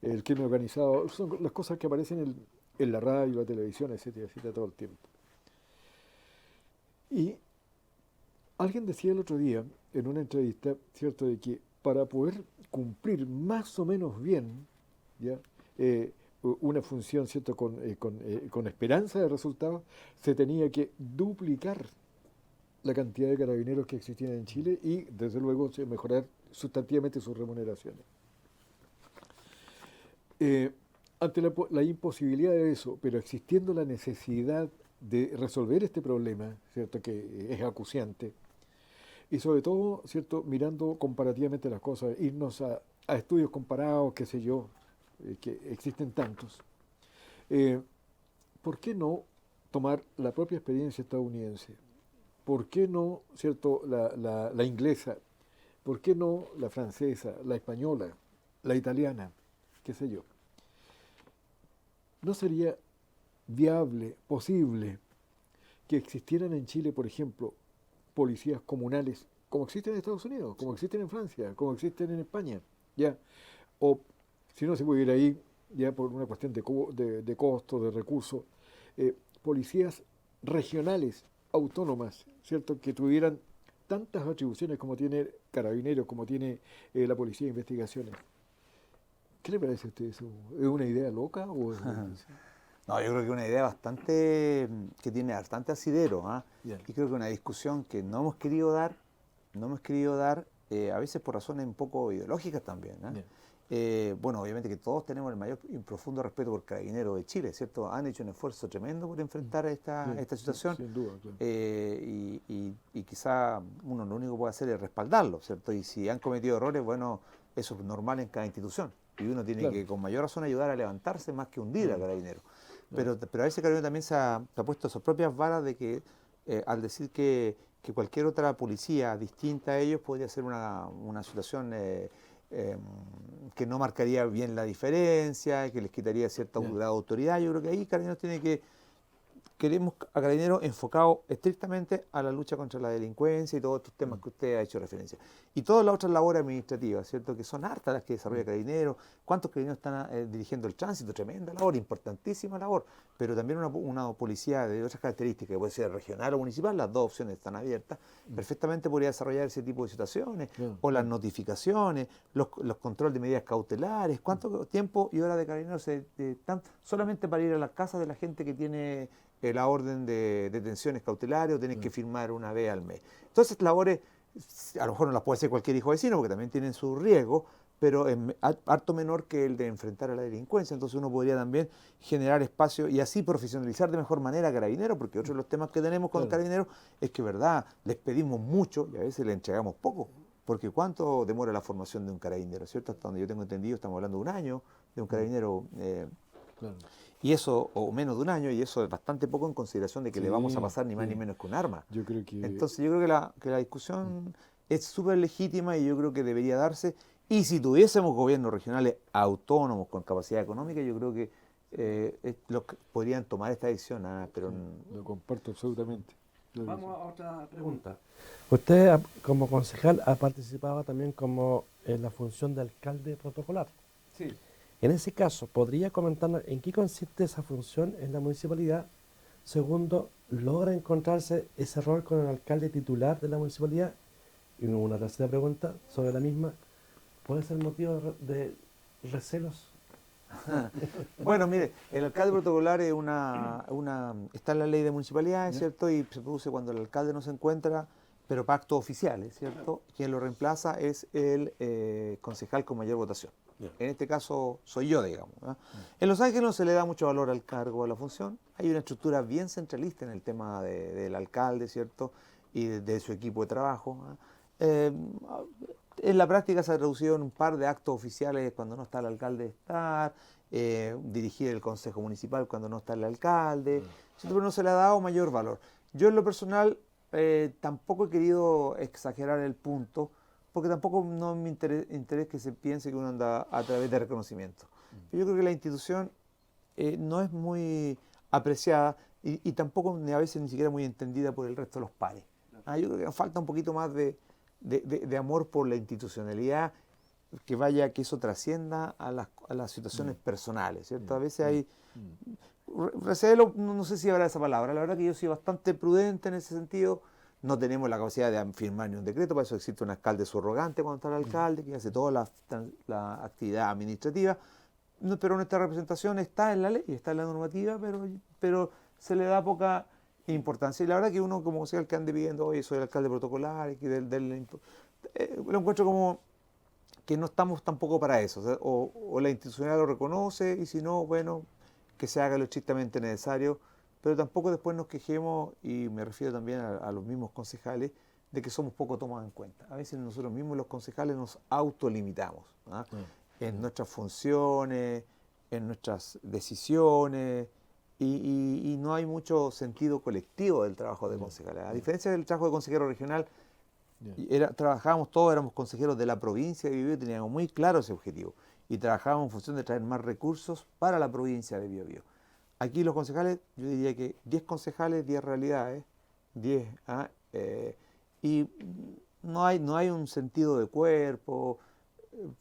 el crimen organizado, son las cosas que aparecen en la radio, la televisión, etcétera, etcétera, todo el tiempo. Y alguien decía el otro día, en una entrevista, ¿cierto?, de que para poder cumplir más o menos bien, ¿ya?, una función, ¿cierto?, con esperanza de resultados, se tenía que duplicar la cantidad de carabineros que existían en Chile y, desde luego, mejorar sustantivamente sus remuneraciones. Ante la imposibilidad de eso, pero existiendo la necesidad de resolver este problema, ¿cierto?, que es acuciante, y sobre todo, ¿cierto?, mirando comparativamente las cosas, irnos a estudios comparados, qué sé yo, que existen tantos, ¿por qué no tomar la propia experiencia estadounidense? ¿Por qué no, cierto, la inglesa? ¿Por qué no la francesa, la española, la italiana, qué sé yo? ¿No sería viable, posible, que existieran en Chile, por ejemplo, policías comunales, como existen en Estados Unidos, como existen en Francia, como existen en España, ¿ya? O si no se pudiera ir, ya por una cuestión de costo, de recursos, policías regionales, autónomas, ¿cierto?, que tuvieran tantas atribuciones como tiene Carabineros, como tiene la Policía de Investigaciones. ¿Qué le parece a usted eso? ¿Es una idea loca o es No, yo creo que es una idea bastante, que tiene bastante asidero, Yeah. y creo que una discusión que no hemos querido dar, a veces por razones un poco ideológicas también. Bueno, obviamente que todos tenemos el mayor y profundo respeto por Carabineros de Chile, ¿cierto? Han hecho un esfuerzo tremendo por enfrentar esta situación. Sin duda, claro. Y quizá uno lo único que puede hacer es respaldarlo, ¿cierto? Y si han cometido errores, bueno, eso es normal en cada institución. Y uno tiene que con mayor razón ayudar a levantarse más que hundir a Carabineros. Pero a veces Carabineros también se ha puesto sus propias varas de que al decir que cualquier otra policía distinta a ellos podría ser una situación que no marcaría bien la diferencia, que les quitaría cierta grado de autoridad. Yo creo que ahí Carabineros queremos a Carabineros enfocado estrictamente a la lucha contra la delincuencia y todos estos temas que usted ha hecho referencia. Y todas las otras labores administrativas, ¿cierto?, que son hartas las que desarrolla Carabineros. ¿Cuántos Carabineros están dirigiendo el tránsito? Tremenda labor, importantísima labor. Pero también una policía de otras características, que puede ser regional o municipal, las dos opciones están abiertas, perfectamente podría desarrollar ese tipo de situaciones, o las notificaciones, los controles de medidas cautelares. ¿Cuánto tiempo y horas de Carabineros están solamente para ir a las casas de la gente que tiene la orden de detenciones cautelares o tenés que firmar una vez al mes? Entonces, labores, a lo mejor no las puede hacer cualquier hijo vecino porque también tienen su riesgo, pero es harto menor que el de enfrentar a la delincuencia. Entonces uno podría también generar espacio y así profesionalizar de mejor manera a Carabineros, porque otro de los temas que tenemos con Carabineros es que, verdad, les pedimos mucho y a veces les entregamos poco. Porque ¿cuánto demora la formación de un carabinero? ¿Cierto? Hasta donde yo tengo entendido, estamos hablando de un año de un carabinero. Y eso, o menos de un año, y eso es bastante poco en consideración de que Sí, le vamos a pasar ni más sí. ni menos que un arma. Yo creo que Entonces yo creo que la discusión es súper legítima y yo creo que debería darse. Y si tuviésemos gobiernos regionales autónomos con capacidad económica, yo creo que podrían tomar esta decisión, pero lo comparto absolutamente. Vamos a otra pregunta. Usted, como concejal, ha participado también como en la función de alcalde protocolar. sí. En ese caso, ¿podría comentarnos en qué consiste esa función en la municipalidad? Segundo, ¿logra encontrarse ese rol con el alcalde titular de la municipalidad? Y una tercera pregunta sobre la misma, ¿puede ser motivo de recelos? Bueno, mire, el alcalde protocolar es está en la ley de municipalidades, ¿cierto? Y se produce cuando el alcalde no se encuentra, pero pactos oficiales, ¿cierto? Quien lo reemplaza es el concejal con mayor votación. En este caso soy yo, digamos, ¿no? En Los Ángeles no se le da mucho valor al cargo, a la función. Hay una estructura bien centralista en el tema del alcalde, ¿cierto? Y de su equipo de trabajo, ¿no? En la práctica se ha reducido en un par de actos oficiales cuando no está el alcalde estar, dirigir el consejo municipal cuando no está el alcalde, pero no se le ha dado mayor valor. Yo en lo personal tampoco he querido exagerar el punto, porque tampoco no me interesa que se piense que uno anda a través de reconocimiento. Pero yo creo que la institución no es muy apreciada y tampoco a veces ni siquiera muy entendida por el resto de los pares. Yo creo que falta un poquito más de amor por la institucionalidad, que eso trascienda a las situaciones personales, ¿cierto? A veces hay recelo, no sé si habrá esa palabra, la verdad que yo soy bastante prudente en ese sentido. No tenemos la capacidad de firmar ni un decreto, para eso existe un alcalde subrogante cuando está el alcalde, que hace toda la actividad administrativa, pero nuestra representación está en la ley, está en la normativa, pero se le da poca importancia. Y la verdad que uno, como sea el que ande pidiendo, oye, soy el alcalde protocolar, y que lo encuentro como que no estamos tampoco para eso. O la institucionalidad lo reconoce, y si no, bueno, que se haga lo estrictamente necesario, pero tampoco después nos quejemos, y me refiero también a los mismos concejales, de que somos poco tomados en cuenta. A veces nosotros mismos los concejales nos autolimitamos, ¿ah? En nuestras funciones, en nuestras decisiones, y no hay mucho sentido colectivo del trabajo de concejales. A diferencia del trabajo de consejero regional, trabajábamos todos, éramos consejeros de la provincia de Biobío, teníamos muy claro ese objetivo, y trabajábamos en función de traer más recursos para la provincia de Biobío. Aquí los concejales, yo diría que 10 concejales, 10 realidades, 10, y no hay un sentido de cuerpo,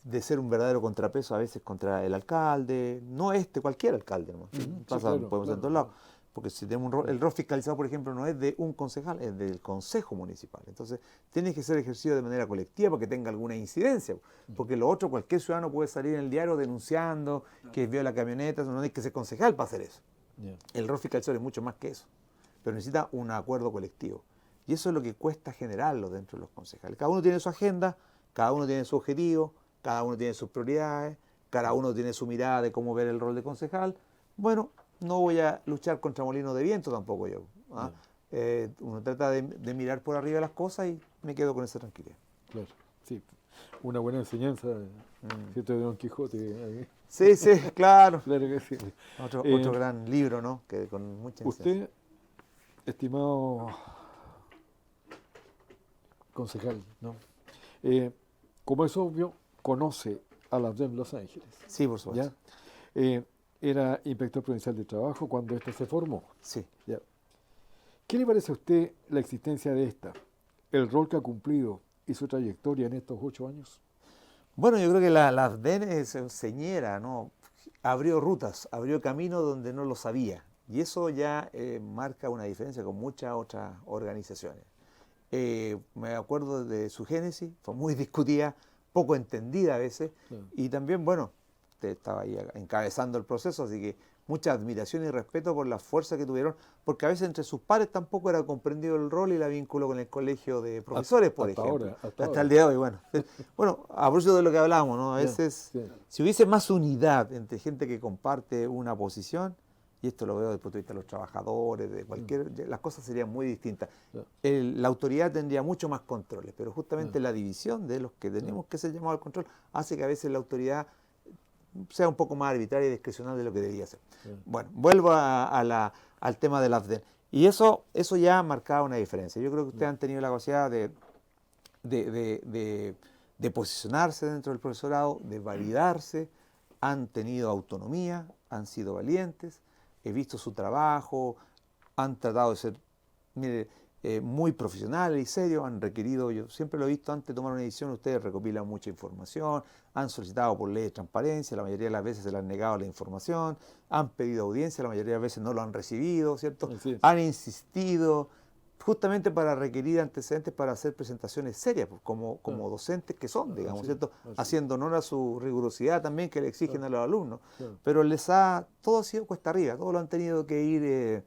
de ser un verdadero contrapeso a veces contra el alcalde, no cualquier alcalde, ¿no? Podemos ir en todos lados, porque si tenemos el rol fiscalizado, por ejemplo, no es de un concejal, es del consejo municipal. Entonces, tiene que ser ejercido de manera colectiva para que tenga alguna incidencia, porque lo otro, cualquier ciudadano puede salir en el diario denunciando que vio la camioneta, no hay que ser concejal para hacer eso. El rol fiscalizador es mucho más que eso, pero necesita un acuerdo colectivo. Y eso es lo que cuesta generarlo dentro de los concejales. Cada uno tiene su agenda, cada uno tiene su objetivo, cada uno tiene sus prioridades, cada uno tiene su mirada de cómo ver el rol de concejal. Bueno, no voy a luchar contra molinos de viento tampoco yo. Uno trata de mirar por arriba las cosas y me quedo con esa tranquilidad. Claro, sí. Una buena enseñanza, ¿cierto? De Don Quijote. Sí, claro. Claro que sí. Otro gran libro, ¿no? Que con mucha enseñanza. Usted, estimado concejal, ¿no? Como es obvio, conoce a la UDEM Los Ángeles. Sí, por supuesto. ¿Ya? Era inspector provincial de trabajo cuando esta se formó. Sí. ¿Ya? ¿Qué le parece a usted la existencia de esta, el rol que ha cumplido y su trayectoria en estos 8 años? Bueno, yo creo que la AFDEN es señera, ¿no? Abrió rutas, abrió caminos donde no lo sabía. Y eso ya marca una diferencia con muchas otras organizaciones. Me acuerdo de su génesis, fue muy discutida, poco entendida a veces, y también, bueno, usted estaba ahí encabezando el proceso, así que mucha admiración y respeto por la fuerza que tuvieron, porque a veces entre sus pares tampoco era comprendido el rol y la vínculo con el colegio de profesores, por ejemplo. Hasta el día de hoy, bueno. Bueno, a propósito de lo que hablábamos, ¿no? A veces, si hubiese más unidad entre gente que comparte una posición, y esto lo veo desde el punto de vista de los trabajadores, las cosas serían muy distintas. La autoridad tendría mucho más controles, pero justamente la división de los que tenemos que ser llamados al control hace que a veces la autoridad sea un poco más arbitraria y discrecional de lo que debía ser. Sí. Bueno, vuelvo al tema del AFDEN. Y eso ya marcaba una diferencia. Yo creo que ustedes han tenido la capacidad de posicionarse dentro del profesorado, de validarse, han tenido autonomía, han sido valientes, he visto su trabajo, han tratado de ser, mire, muy profesionales y serios, han requerido, yo siempre lo he visto antes de tomar una decisión, ustedes recopilan mucha información, han solicitado por ley de transparencia, la mayoría de las veces se les han negado la información, han pedido audiencia, la mayoría de las veces no lo han recibido, ¿cierto? Así es. Han insistido, justamente para requerir antecedentes para hacer presentaciones serias, pues, como Claro. docentes que son, digamos, Así ¿cierto? es, así es. Haciendo honor a su rigurosidad también que le exigen Claro. a los alumnos. Claro. Pero todo ha sido cuesta arriba, todo lo han tenido que ir...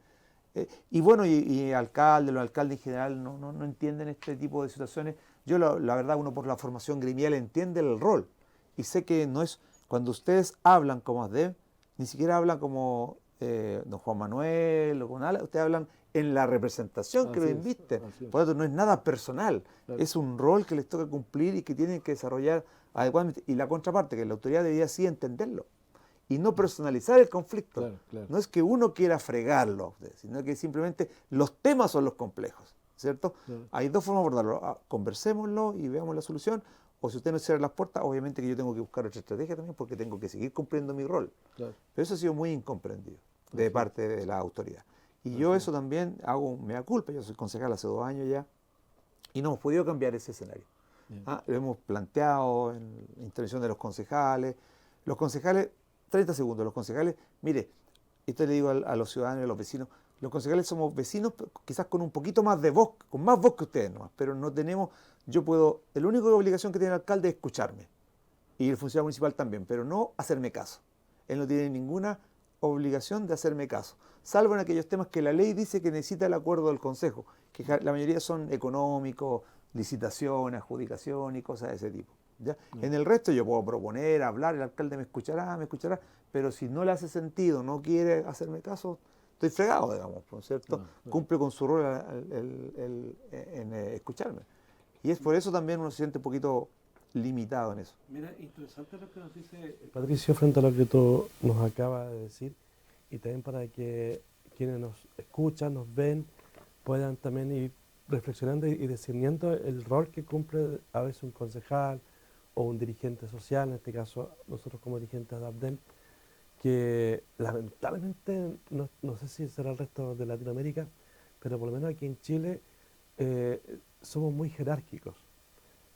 y bueno, y alcaldes, los alcaldes en general no entienden este tipo de situaciones. Yo la verdad, uno por la formación gremial entiende el rol. Y sé que no es, cuando ustedes hablan como ASDEM, ni siquiera hablan como don Juan Manuel o con Ala, ustedes hablan en la representación que Así lo es, invisten. así es. Por lo tanto, no es nada personal, Claro. es un rol que les toca cumplir y que tienen que desarrollar adecuadamente. Y la contraparte, que la autoridad debería sí entenderlo y no personalizar el conflicto. Claro, claro. No es que uno quiera fregarlo a ustedes, sino que simplemente los temas son los complejos, ¿cierto? Claro. Hay dos formas de abordarlo. Conversémoslo y veamos la solución. O si usted no cierra las puertas, obviamente que yo tengo que buscar otra estrategia también porque tengo que seguir cumpliendo mi rol. Claro. Pero eso ha sido muy incomprendido de parte de la autoridad. Y yo eso también hago un mea culpa. Yo soy concejal hace 2 años ya y no hemos podido cambiar ese escenario. Bien. Lo hemos planteado en la intervención de los concejales. Los concejales, 30 segundos, los concejales, mire, esto le digo a los ciudadanos y a los vecinos, los concejales somos vecinos quizás con un poquito más de voz, con más voz que ustedes nomás, pero no tenemos, la única obligación que tiene el alcalde es escucharme, y el funcionario municipal también, pero no hacerme caso. Él no tiene ninguna obligación de hacerme caso, salvo en aquellos temas que la ley dice que necesita el acuerdo del consejo, que la mayoría son económicos, licitación, adjudicación y cosas de ese tipo. ¿Ya? En el resto yo puedo proponer, hablar, el alcalde me escuchará, pero si no le hace sentido, no quiere hacerme caso, estoy fregado, digamos, ¿no es cierto? Cumple con su rol en escucharme. Y es por eso también uno se siente un poquito limitado en eso. Mira, interesante lo que nos dice Patricio frente a lo que tú nos acabas de decir, y también para que quienes nos escuchan, nos ven, puedan también ir reflexionando y discerniendo el rol que cumple a veces un concejal o un dirigente social, en este caso nosotros como dirigentes de ASDEM, que lamentablemente, no sé si será el resto de Latinoamérica, pero por lo menos aquí en Chile somos muy jerárquicos.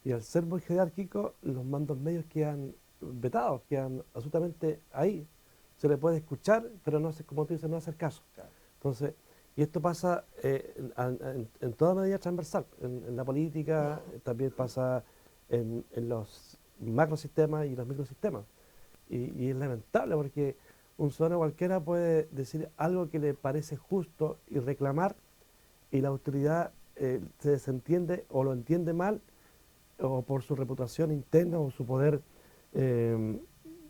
Y al ser muy jerárquicos, los mandos medios quedan vetados, quedan absolutamente ahí. Se le puede escuchar, pero no, como tú dices, no hacer caso. Entonces, y esto pasa en toda medida transversal, en la política, también pasa en los macrosistemas y los microsistemas. Y es lamentable porque un ciudadano cualquiera puede decir algo que le parece justo y reclamar, y la autoridad se desentiende o lo entiende mal, o por su reputación interna o su poder,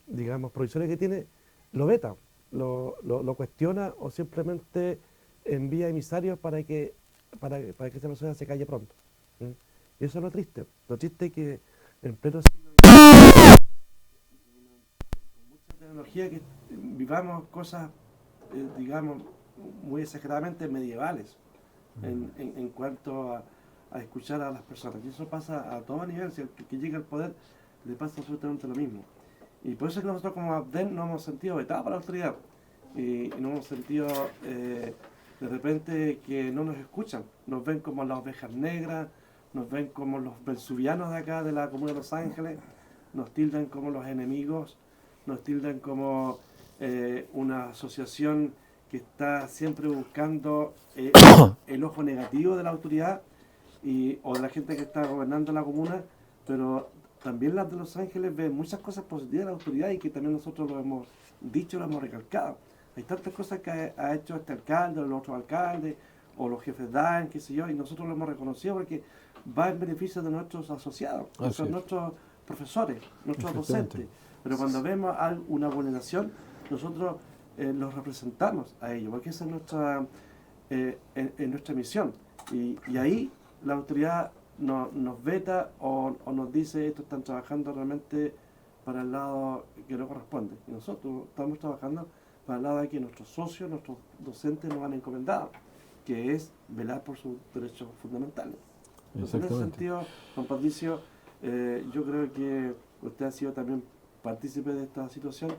digamos, provisorio que tiene, lo veta, lo cuestiona o simplemente envía emisarios para que esa persona se calle pronto. Y eso es lo triste. Lo triste es que en pleno siglo XXI, con mucha tecnología, que vivamos cosas, digamos, muy exageradamente medievales en cuanto a escuchar a las personas. Y eso pasa a todo nivel. Si el que llega al poder le pasa absolutamente lo mismo. Y por eso es que nosotros como ASDEM nos hemos sentido vetados por la autoridad. Y nos hemos sentido de repente que no nos escuchan. Nos ven como las ovejas negras, nos ven como los versuvianos de acá, de la comuna de Los Ángeles, nos tildan como los enemigos, nos tildan como una asociación que está siempre buscando el ojo negativo de la autoridad o de la gente que está gobernando la comuna, pero también las de Los Ángeles ven muchas cosas positivas de la autoridad y que también nosotros lo hemos dicho, lo hemos recalcado. Hay tantas cosas que ha hecho este alcalde o el otro alcalde o los jefes DAN, qué sé yo, y nosotros lo hemos reconocido porque va en beneficio de nuestros asociados, nuestros profesores, nuestros docentes. Pero cuando vemos una vulneración, nosotros los representamos a ellos, porque esa es nuestra misión. Y ahí la autoridad nos veta o nos dice: estos están trabajando realmente para el lado que no corresponde. Y nosotros estamos trabajando para el lado de que nuestros socios, nuestros docentes nos han encomendado, que es velar por sus derechos fundamentales. Entonces, en ese sentido, don Patricio, yo creo que usted ha sido también partícipe de esta situación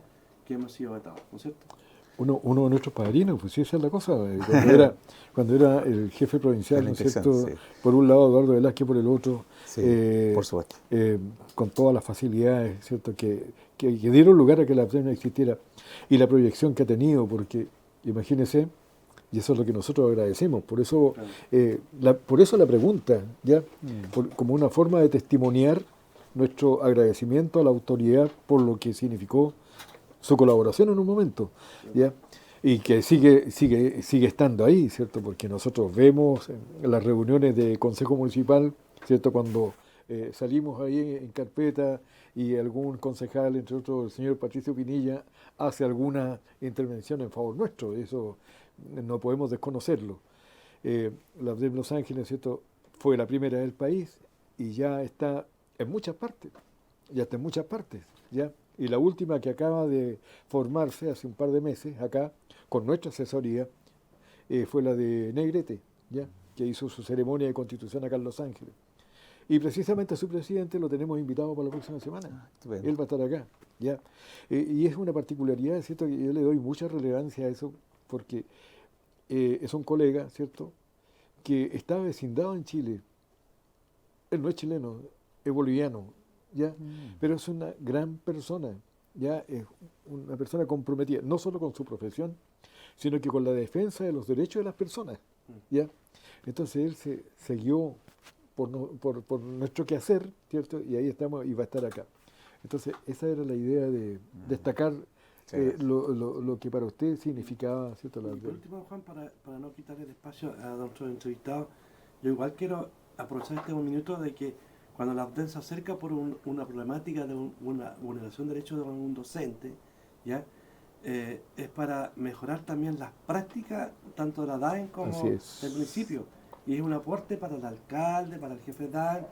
que hemos sido vetados, ¿no es cierto? Uno de nuestros padrinos, pues sí, esa es la cosa. Cuando era el jefe provincial, ¿no es cierto? Sí. Por un lado Eduardo Velázquez, por el otro, sí, por supuesto. Con todas las facilidades, ¿cierto? Que dieron lugar a que la ABDEM existiera y la proyección que ha tenido, porque imagínense, y eso es lo que nosotros agradecemos, por eso, por eso la pregunta, ¿ya? Como una forma de testimoniar nuestro agradecimiento a la autoridad por lo que significó su colaboración en un momento, ¿ya? Y que sigue estando ahí, ¿cierto? Porque nosotros vemos en las reuniones de Consejo Municipal, ¿cierto? Cuando salimos ahí en carpeta y algún concejal, entre otros el señor Patricio Pinilla, hace alguna intervención en favor nuestro, eso no podemos desconocerlo. La ABDEM Los Ángeles, ¿cierto? Fue la primera del país y ya está en muchas partes, ¿ya? Y la última que acaba de formarse hace un par de meses acá, con nuestra asesoría, fue la de Negrete, ¿ya? Que hizo su ceremonia de constitución acá en Los Ángeles. Y precisamente a su presidente lo tenemos invitado para la próxima semana. Él va a estar acá, ¿ya? Y es una particularidad, ¿cierto? Que yo le doy mucha relevancia a eso, porque es un colega, ¿cierto?, que está vecindado en Chile. Él no es chileno, es boliviano, ¿ya? Pero es una gran persona, ¿ya? Es una persona comprometida, no solo con su profesión, sino que con la defensa de los derechos de las personas, ¿ya? Entonces él se guió por nuestro quehacer, ¿cierto? Y ahí estamos y va a estar acá. Entonces esa era la idea de destacar lo que para usted significaba, ¿cierto? Y por último, Juan, para no quitarle el espacio a nuestros entrevistados, yo igual quiero aprovechar este minuto de que cuando la ABDEM se acerca por una problemática de una vulneración de derechos de un docente, ¿ya? Es para mejorar también las prácticas tanto de la DAEM como del municipio. Y es un aporte para el alcalde, para el jefe de DAEM,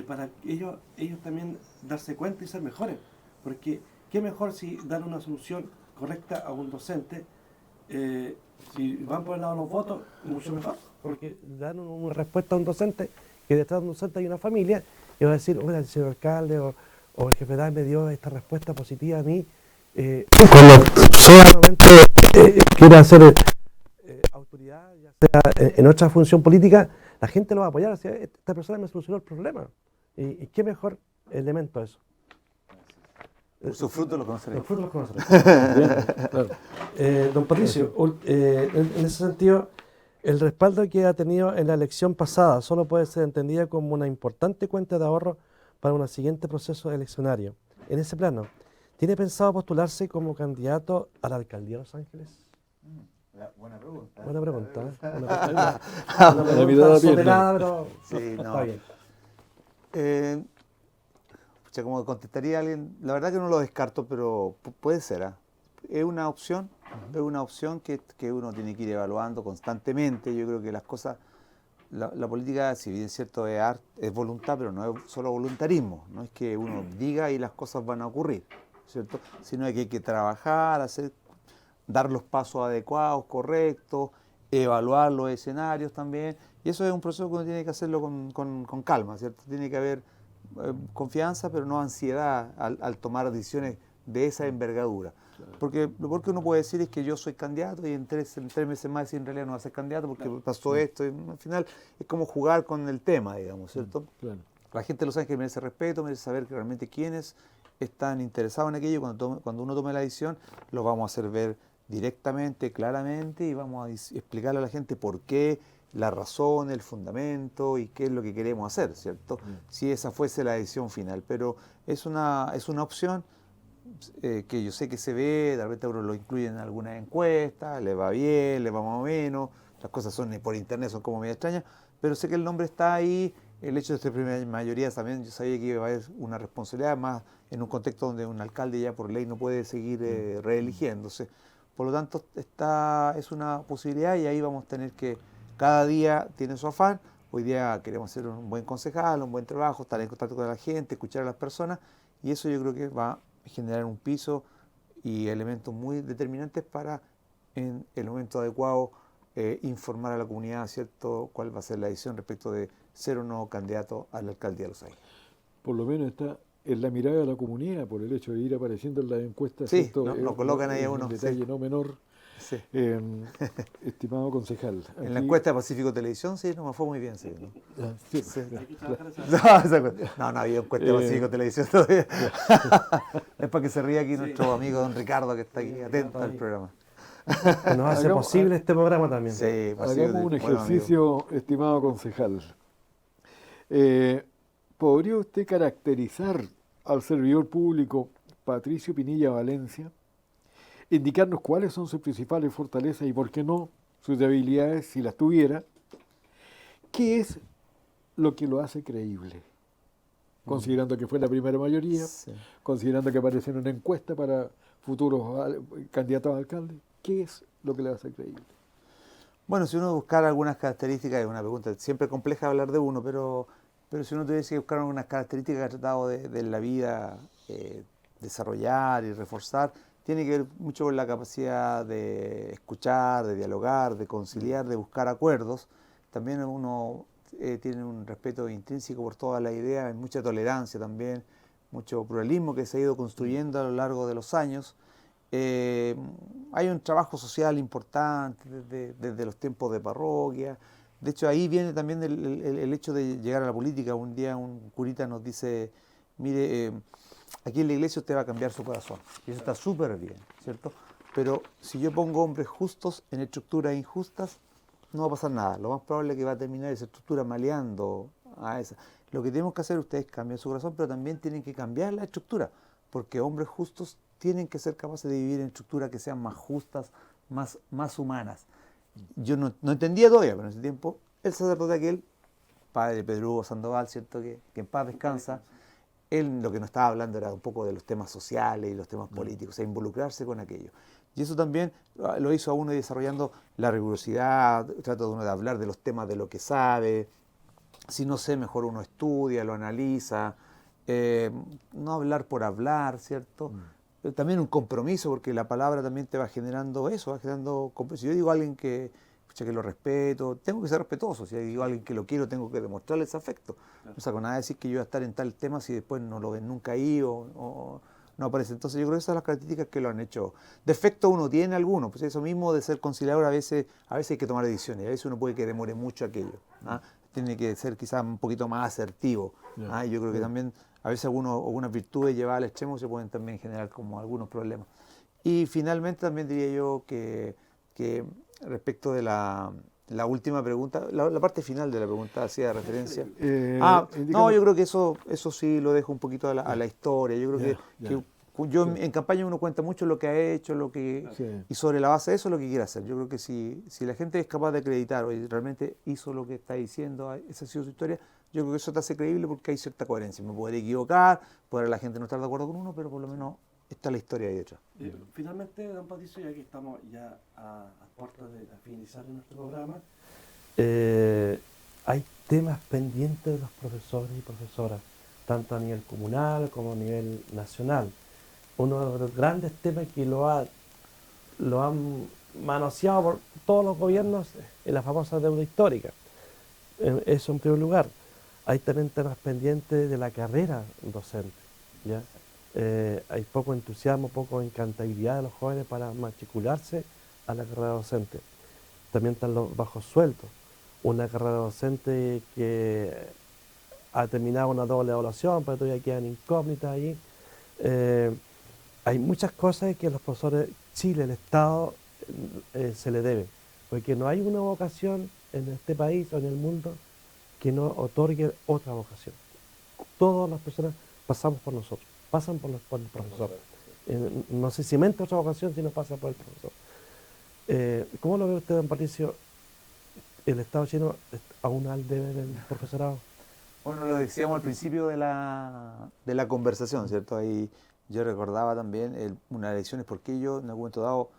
para ellos también darse cuenta y ser mejores. Porque qué mejor si dan una solución correcta a un docente, si van por el lado de los votos, mucho mejor. Porque dan una respuesta a un docente, que detrás de un docente hay una familia, y va a decir, oiga, el señor alcalde o el jefe de DAEM me dio esta respuesta positiva a mí, cuando solamente quiere hacer autoridad, ya sea en otra función política, la gente lo va a apoyar. O sea, esta persona me solucionó el problema. ¿Y qué mejor elemento eso? Por sus frutos los conoceremos. Los frutos los conoceremos. Claro. Don Patricio, en ese sentido, el respaldo que ha tenido en la elección pasada solo puede ser entendida como una importante cuenta de ahorro para un siguiente proceso eleccionario. En ese plano, ¿tiene pensado postularse como candidato a la alcaldía de Los Ángeles? Buena pregunta. Buena pregunta. Una pregunta soterada, pero sí, no. Está bien. Como contestaría alguien, la verdad que no lo descarto, pero puede ser. Es una opción, que uno tiene que ir evaluando constantemente. Yo creo que las cosas, la política, si bien es cierto, es voluntad, pero no es solo voluntarismo. No es que uno diga y las cosas van a ocurrir, ¿cierto? Sino que hay que trabajar, dar los pasos adecuados, correctos, evaluar los escenarios también. Y eso es un proceso que uno tiene que hacerlo con calma, ¿cierto? Tiene que haber confianza, pero no ansiedad al tomar decisiones de esa envergadura. Claro. Porque lo peor que uno puede decir es que yo soy candidato y en tres meses más decir en realidad no va a ser candidato porque pasó esto. Y al final es como jugar con el tema, digamos, ¿cierto? Claro. La gente de Los Ángeles merece respeto, merece saber que realmente quiénes están interesados en aquello. Cuando uno tome la decisión, lo vamos a hacer ver directamente, claramente, y vamos a explicarle a la gente por qué, la razón, el fundamento y qué es lo que queremos hacer, ¿cierto? Si esa fuese la decisión final. Pero es una opción que yo sé que se ve, de repente uno lo incluye en algunas encuestas, le va bien, le va más o menos, las cosas son por internet, son como medio extrañas, pero sé que el nombre está ahí, el hecho de ser primera mayoría también, yo sabía que iba a haber una responsabilidad más en un contexto donde un alcalde ya por ley no puede seguir reeligiéndose. Por lo tanto, es una posibilidad y ahí vamos a tener que, cada día tiene su afán. Hoy día queremos hacer un buen concejal, un buen trabajo, estar en contacto con la gente, escuchar a las personas, y eso yo creo que va generar un piso y elementos muy determinantes para, en el momento adecuado, informar a la comunidad, ¿cierto?, cuál va a ser la decisión respecto de ser o no candidato a la alcaldía de Los Aires. Por lo menos está en la mirada de la comunidad, por el hecho de ir apareciendo en las encuestas, Sí, ¿cierto? nos colocan ahí a Es uno. un detalle Sí, no menor, sí. estimado concejal. En la Aquí- encuesta de Pacífico Televisión, sí, no me fue muy bien, sí, ¿no? sí, Sí. Hay que trabajar esa- No había encuesta de Pacífico Televisión todavía. Es para que se ría aquí Sí. nuestro amigo don Ricardo, que está aquí atento al programa. que nos hace Hagamos- posible este programa también. Sí, Pacífico Hagamos un bueno, amigo. ejercicio, estimado concejal. ¿Podría usted caracterizar al servidor público Patricio Pinilla Valencia, indicarnos cuáles son sus principales fortalezas y por qué no sus debilidades, si las tuviera? ¿Qué es lo que lo hace creíble? Considerando que fue la primera mayoría, Sí. considerando que apareció en una encuesta para futuros candidatos a alcalde, ¿qué es lo que le hace creíble? Bueno, si uno buscara algunas características, es una pregunta siempre compleja hablar de uno, pero si uno tuviese que buscar algunas características que ha tratado de la vida desarrollar y reforzar, tiene que ver mucho con la capacidad de escuchar, de dialogar, de conciliar, de buscar acuerdos. También uno tiene un respeto intrínseco por todas las ideas, hay mucha tolerancia también, mucho pluralismo que se ha ido construyendo a lo largo de los años. Hay un trabajo social importante desde los tiempos de parroquia. De hecho, ahí viene también el hecho de llegar a la política. Un día un curita nos dice, mire, aquí en la iglesia usted va a cambiar su corazón. Y eso está súper bien, ¿cierto? Pero si yo pongo hombres justos en estructuras injustas, no va a pasar nada. Lo más probable es que va a terminar esa estructura maleando a esa. Lo que tenemos que hacer, ustedes cambian su corazón, pero también tienen que cambiar la estructura, porque hombres justos tienen que ser capaces de vivir en estructuras que sean más justas, más humanas. Yo no entendía todavía, pero en ese tiempo el sacerdote aquel, padre Pedro Hugo Sandoval, ¿cierto?, que en paz descansa, él lo que nos estaba hablando era un poco de los temas sociales y los temas políticos, o sea, involucrarse con aquello. Y eso también lo hizo a uno desarrollando la rigurosidad, trata de uno de hablar de los temas de lo que sabe. Si no sé, mejor uno estudia, lo analiza, no hablar por hablar, ¿cierto? También un compromiso, porque la palabra también te va generando eso, va generando compromiso. Si yo digo a alguien que lo respeto, tengo que ser respetuoso. Si yo digo a alguien que lo quiero, tengo que demostrarle ese afecto. No saco nada de decir que yo voy a estar en tal tema si después no lo ven nunca ahí o no aparece. Entonces yo creo que esas son las características que lo han hecho. Defecto uno tiene alguno, pues eso mismo de ser conciliador a veces hay que tomar decisiones, a veces uno puede que demore mucho aquello. Tiene que ser quizás un poquito más asertivo. Yo creo que también a veces algunas virtudes llevadas al extremo se pueden también generar como algunos problemas. Y finalmente también diría yo que respecto de la última pregunta, la parte final de la pregunta hacía referencia. No, yo creo que eso sí lo dejo un poquito a la historia. Yo creo que en campaña uno cuenta mucho lo que ha hecho, y sobre la base de eso lo que quiere hacer. Yo creo que si la gente es capaz de acreditar, oye, realmente hizo lo que está diciendo, esa ha sido su historia, yo creo que eso te hace creíble porque hay cierta coherencia. Me podré equivocar, puede la gente no estar de acuerdo con uno, pero por lo menos está la historia ahí detrás. Finalmente, don Patricio, ya que estamos ya a puertas de finalizar nuestro programa, hay temas pendientes de los profesores y profesoras, tanto a nivel comunal como a nivel nacional. Uno de los grandes temas que lo han manoseado por todos los gobiernos es la famosa deuda histórica. Eso en primer lugar. Hay también temas pendientes de la carrera docente, ¿ya? Hay poco entusiasmo, poco encantabilidad de los jóvenes para matricularse a la carrera docente. También están los bajos sueldos. Una carrera docente que ha terminado una doble evaluación, pero todavía quedan incógnitas allí. Hay muchas cosas que los profesores, Chile, el Estado, se le debe, porque no hay una vocación en este país o en el mundo que no otorgue otra vocación. Todas las personas pasamos por nosotros, pasan por el profesor. No se cimenta otra vocación si no pasa por el profesor. ¿Cómo lo ve usted, don Patricio? ¿El Estado chileno aún al debe del profesorado? Bueno, lo decíamos al principio de la conversación, ¿cierto? Ahí yo recordaba también una de las lecciones porque yo en algún momento dado,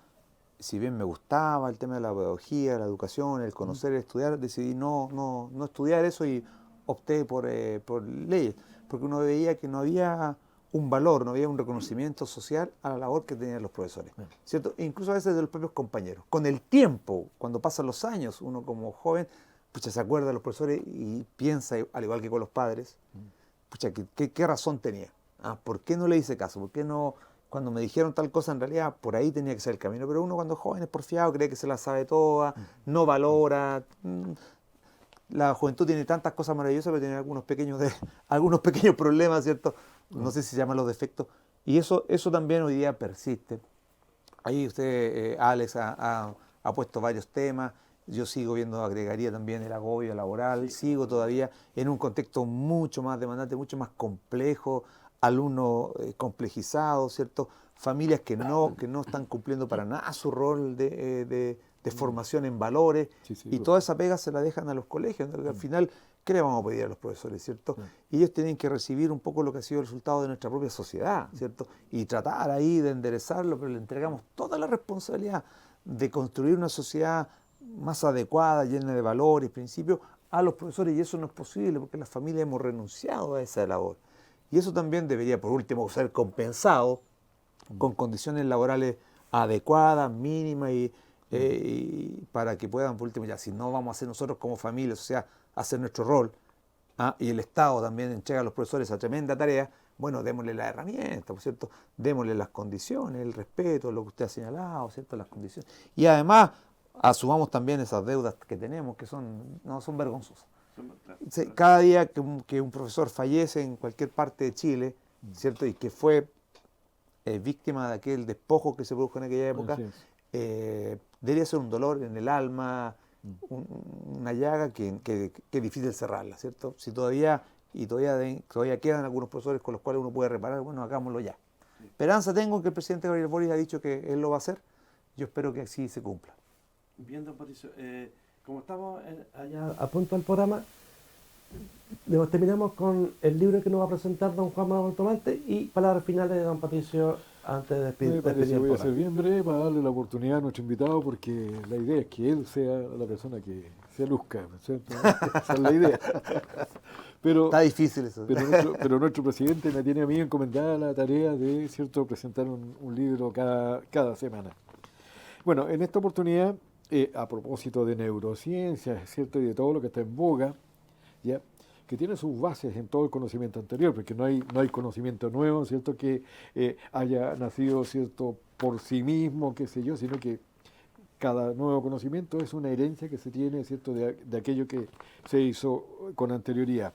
si bien me gustaba el tema de la pedagogía, la educación, el conocer, el estudiar, decidí no estudiar eso y opté por leyes, porque uno veía que no había un valor, no había un reconocimiento social a la labor que tenían los profesores, ¿cierto? E incluso a veces de los propios compañeros. Con el tiempo, cuando pasan los años, uno como joven, pucha, se acuerda de los profesores y piensa, al igual que con los padres, pucha, ¿qué razón tenía? ¿Por qué no le hice caso? ¿Por qué no, cuando me dijeron tal cosa, en realidad por ahí tenía que ser el camino? Pero uno cuando es joven es porfiado, cree que se la sabe toda, no valora. La juventud tiene tantas cosas maravillosas, pero tiene algunos pequeños problemas, ¿cierto? No sé si se llaman los defectos. Y eso también hoy día persiste. Ahí usted, Alex, ha puesto varios temas. Yo sigo viendo, agregaría también el agobio laboral. Sigo todavía en un contexto mucho más demandante, mucho más complejo, alumnos complejizados, ¿cierto? Familias que no están cumpliendo para nada su rol de formación en valores, y toda esa pega se la dejan a los colegios. Al final, ¿qué le vamos a pedir a los profesores, cierto? Y ellos tienen que recibir un poco lo que ha sido el resultado de nuestra propia sociedad, ¿cierto? Y tratar ahí de enderezarlo, pero le entregamos toda la responsabilidad de construir una sociedad más adecuada, llena de valores, principios, a los profesores, y eso no es posible porque las familias hemos renunciado a esa labor. Y eso también debería, por último, ser compensado con condiciones laborales adecuadas, mínimas, y para que puedan, por último, ya si no vamos a hacer nosotros como familia, o sea, hacer nuestro rol, y el Estado también entrega a los profesores esa tremenda tarea, bueno, démosle la herramienta, ¿por cierto? Démosle las condiciones, el respeto, lo que usted ha señalado, ¿cierto? Las condiciones. Y además, asumamos también esas deudas que tenemos, que son vergonzosas. Cada día que un profesor fallece en cualquier parte de Chile, ¿cierto? Y que fue víctima de aquel despojo que se produjo en aquella época, debería ser un dolor en el alma, una llaga que es difícil cerrarla, ¿cierto? Si todavía quedan algunos profesores con los cuales uno puede reparar, bueno, hagámoslo ya. Esperanza tengo que el presidente Gabriel Boric ha dicho que él lo va a hacer. Yo espero que así se cumpla. Bien, don Patricio, como estamos allá a punto del programa, terminamos con el libro que nos va a presentar don Juan Manuel Bustamante y palabras finales de don Patricio antes de despedir. Voy a ser bien breve para darle la oportunidad a nuestro invitado, porque la idea es que él sea la persona que se luzca, ¿cierto? Esa es la idea. Pero, está difícil eso. Pero nuestro presidente me tiene a mí encomendada la tarea de, ¿cierto?, presentar un libro cada semana. Bueno, en esta oportunidad, a propósito de neurociencias, ¿cierto?, y de todo lo que está en boga, ¿ya?, que tiene sus bases en todo el conocimiento anterior, porque no hay conocimiento nuevo, ¿cierto?, que haya nacido, ¿cierto?, por sí mismo, qué sé yo, sino que cada nuevo conocimiento es una herencia que se tiene, ¿cierto?, de aquello que se hizo con anterioridad.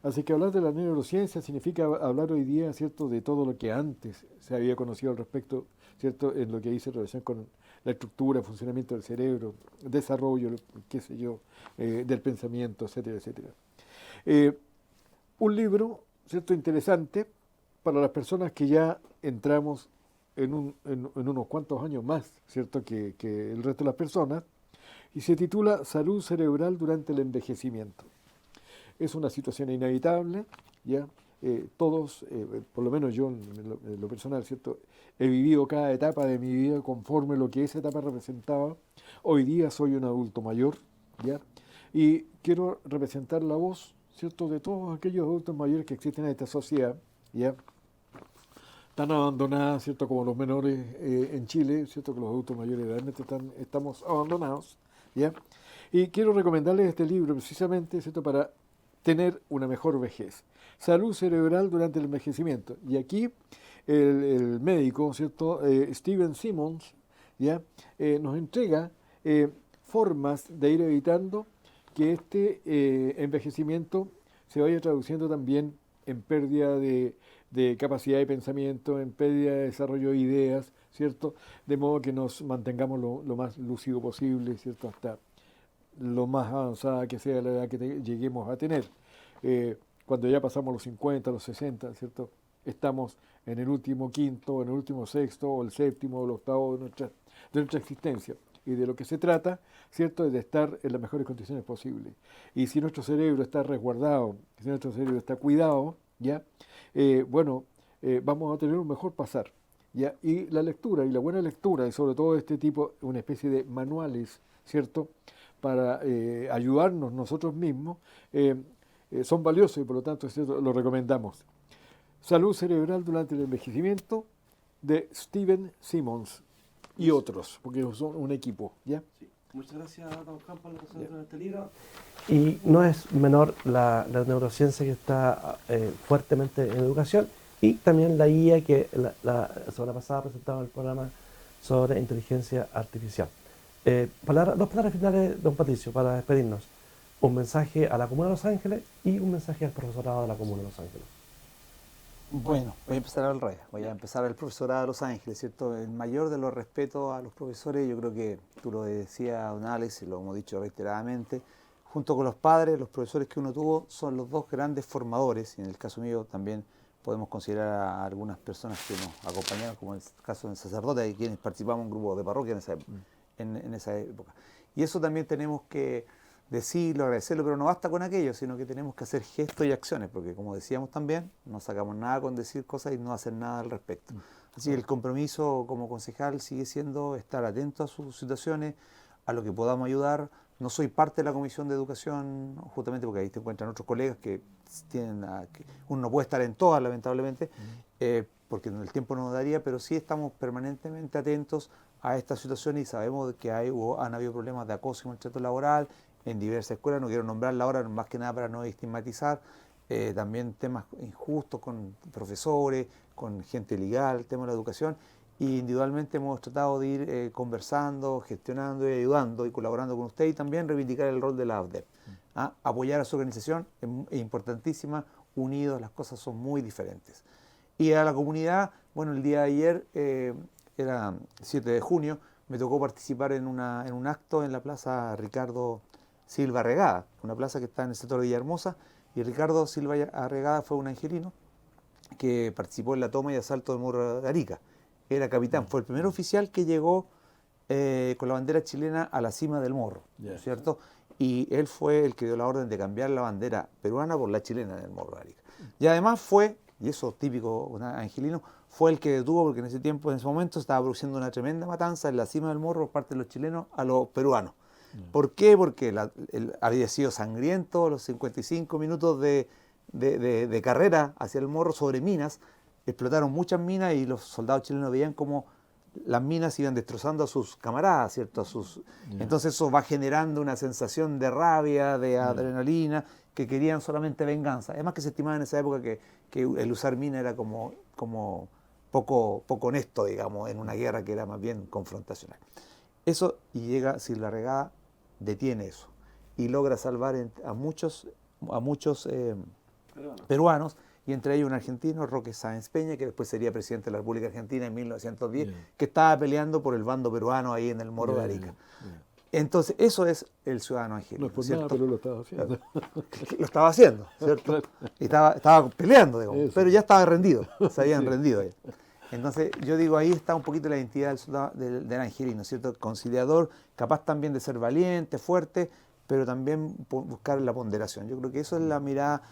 Así que hablar de la neurociencia significa hablar hoy día, ¿cierto?, de todo lo que antes se había conocido al respecto, ¿cierto?, en lo que dice relación con la estructura, funcionamiento del cerebro, desarrollo, qué sé yo, del pensamiento, etcétera, etcétera. Un libro, ¿cierto?, interesante para las personas que ya entramos en unos cuantos años más, ¿cierto?, que el resto de las personas, y se titula Salud cerebral durante el envejecimiento. Es una situación inevitable, ¿ya? Todos, por lo menos yo en lo personal, ¿cierto?, he vivido cada etapa de mi vida conforme lo que esa etapa representaba. Hoy día soy un adulto mayor, ¿ya?, y quiero representar la voz, ¿cierto?, de todos aquellos adultos mayores que existen en esta sociedad, ¿ya?, tan abandonadas, ¿cierto?, como los menores en Chile, ¿cierto?, que los adultos mayores realmente estamos abandonados, ¿ya? Y quiero recomendarles este libro precisamente, ¿cierto?, para tener una mejor vejez. Salud cerebral durante el envejecimiento. Y aquí el médico, ¿cierto?, Steven Simmons, ¿ya?, nos entrega formas de ir evitando que este envejecimiento se vaya traduciendo también en pérdida de capacidad de pensamiento, en pérdida de desarrollo de ideas, ¿cierto?, de modo que nos mantengamos lo más lúcido posible, ¿cierto?, hasta lo más avanzada que sea la edad que lleguemos a tener. Cuando ya pasamos los 50, los 60, ¿cierto?, estamos en el último quinto, en el último sexto, o el séptimo, o el octavo de nuestra existencia. Y de lo que se trata, ¿cierto?, es de estar en las mejores condiciones posibles. Y si nuestro cerebro está resguardado, si nuestro cerebro está cuidado, ¿ya?, vamos a tener un mejor pasar, ¿ya? Y la lectura, y la buena lectura, y sobre todo este tipo, una especie de manuales, ¿cierto?, para ayudarnos nosotros mismos, son valiosos y por lo tanto, ¿cierto?, lo recomendamos. Salud cerebral durante el envejecimiento, de Steven Simmons y otros, porque son un equipo, ¿ya? Sí. Muchas gracias, don Juan, por la presentación de este libro. Y no es menor la neurociencia que está fuertemente en educación, y también la guía que la semana pasada presentaba en el programa sobre inteligencia artificial. Dos palabras finales, don Patricio, para despedirnos. Un mensaje a la Comuna de Los Ángeles y un mensaje al profesorado de la Comuna de Los Ángeles. Bueno, voy a empezar al revés. Voy a empezar al profesorado de Los Ángeles, ¿cierto? El mayor de los respetos a los profesores, yo creo que tú lo decías, don Alex, y lo hemos dicho reiteradamente, junto con los padres, los profesores que uno tuvo son los dos grandes formadores, y en el caso mío también podemos considerar a algunas personas que nos acompañaron, como en el caso del sacerdote, de quienes participamos en un grupo de parroquia en esa época. Y eso también tenemos que decirlo, agradecerlo, pero no basta con aquello, sino que tenemos que hacer gestos y acciones, porque como decíamos también, no sacamos nada con decir cosas y no hacer nada al respecto. Así que el compromiso como concejal sigue siendo estar atento a sus situaciones, a lo que podamos ayudar. No soy parte de la Comisión de Educación, justamente porque ahí te encuentran otros colegas que tienen que uno no puede estar en todas, lamentablemente, porque el tiempo no nos daría, pero sí estamos permanentemente atentos a esta situación y sabemos que han habido problemas de acoso y maltrato laboral en diversas escuelas. No quiero nombrarla ahora, más que nada para no estigmatizar. También temas injustos con profesores, con gente legal, el tema de la educación. Y individualmente hemos tratado de ir conversando, gestionando y ayudando y colaborando con usted, y también reivindicar el rol de la AFDEP. Apoyar a su organización es importantísima, unidos las cosas son muy diferentes. Y a la comunidad, bueno, el día de ayer, era 7 de junio, me tocó participar en un acto en la Plaza Ricardo Silva Arregada, una plaza que está en el sector de Villahermosa, y Ricardo Silva Arregada fue un angelino que participó en la toma y asalto del Morro de Arica. Era capitán, fue el primer oficial que llegó con la bandera chilena a la cima del morro, ¿no es cierto? Y él fue el que dio la orden de cambiar la bandera peruana por la chilena en el Morro de Arica. Y además fue, y eso típico un angelino, fue el que detuvo, porque en ese momento estaba produciendo una tremenda matanza en la cima del morro por parte de los chilenos a los peruanos. ¿Por qué? Porque había sido sangriento los 55 minutos de carrera hacia el morro sobre minas. Explotaron muchas minas y los soldados chilenos veían cómo las minas iban destrozando a sus camaradas, ¿cierto? Entonces eso va generando una sensación de rabia, de adrenalina, que querían solamente venganza. Además que se estimaba en esa época que el usar mina era como poco honesto, digamos, en una guerra que era más bien confrontacional. Eso, y llega Silva Arregada, detiene eso y logra salvar a muchos peruanos, y entre ellos un argentino, Roque Sáenz Peña, que después sería presidente de la República Argentina en 1910, que estaba peleando por el bando peruano ahí en el Morro de Arica. Entonces, eso es el ciudadano angelino. No es por nada, pero lo estaba haciendo. Lo estaba haciendo, ¿cierto? Y estaba peleando, digamos, pero ya estaba rendido, se habían rendido ya. Entonces, yo digo, ahí está un poquito la identidad del angelino, ¿cierto? Conciliador, capaz también de ser valiente, fuerte, pero también buscar la ponderación. Yo creo que eso es la mirada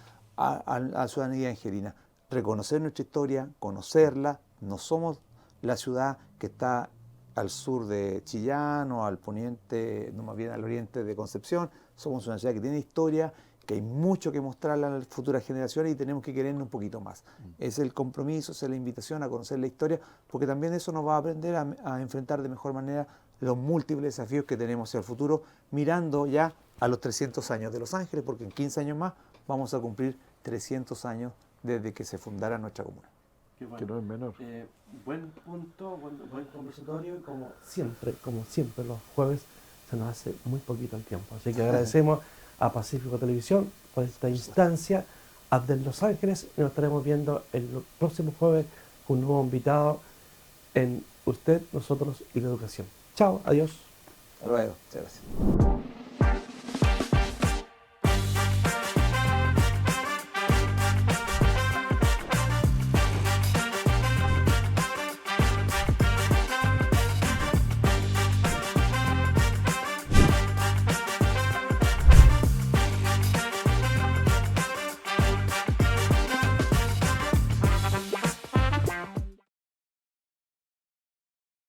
a la ciudadanía angelina. Reconocer nuestra historia, conocerla. No somos la ciudad que está al sur de Chillán o al poniente, no, más bien al oriente de Concepción. Somos una ciudad que tiene historia, que hay mucho que mostrarle a las futuras generaciones y tenemos que querernos un poquito más. Es el compromiso, es la invitación a conocer la historia, porque también eso nos va a aprender a enfrentar de mejor manera los múltiples desafíos que tenemos hacia el futuro, mirando ya a los 300 años de Los Ángeles, porque en 15 años más vamos a cumplir 300 años desde que se fundara nuestra comuna. Qué bueno. Que no es menor. Buen punto, buen conversatorio, y como siempre los jueves se nos hace muy poquito el tiempo. Así que agradecemos a Pacífico Televisión por esta instancia, a Del Los Ángeles, y nos estaremos viendo el próximo jueves con un nuevo invitado en Usted, Nosotros y la Educación. Chao, adiós. Hasta luego, muchas gracias.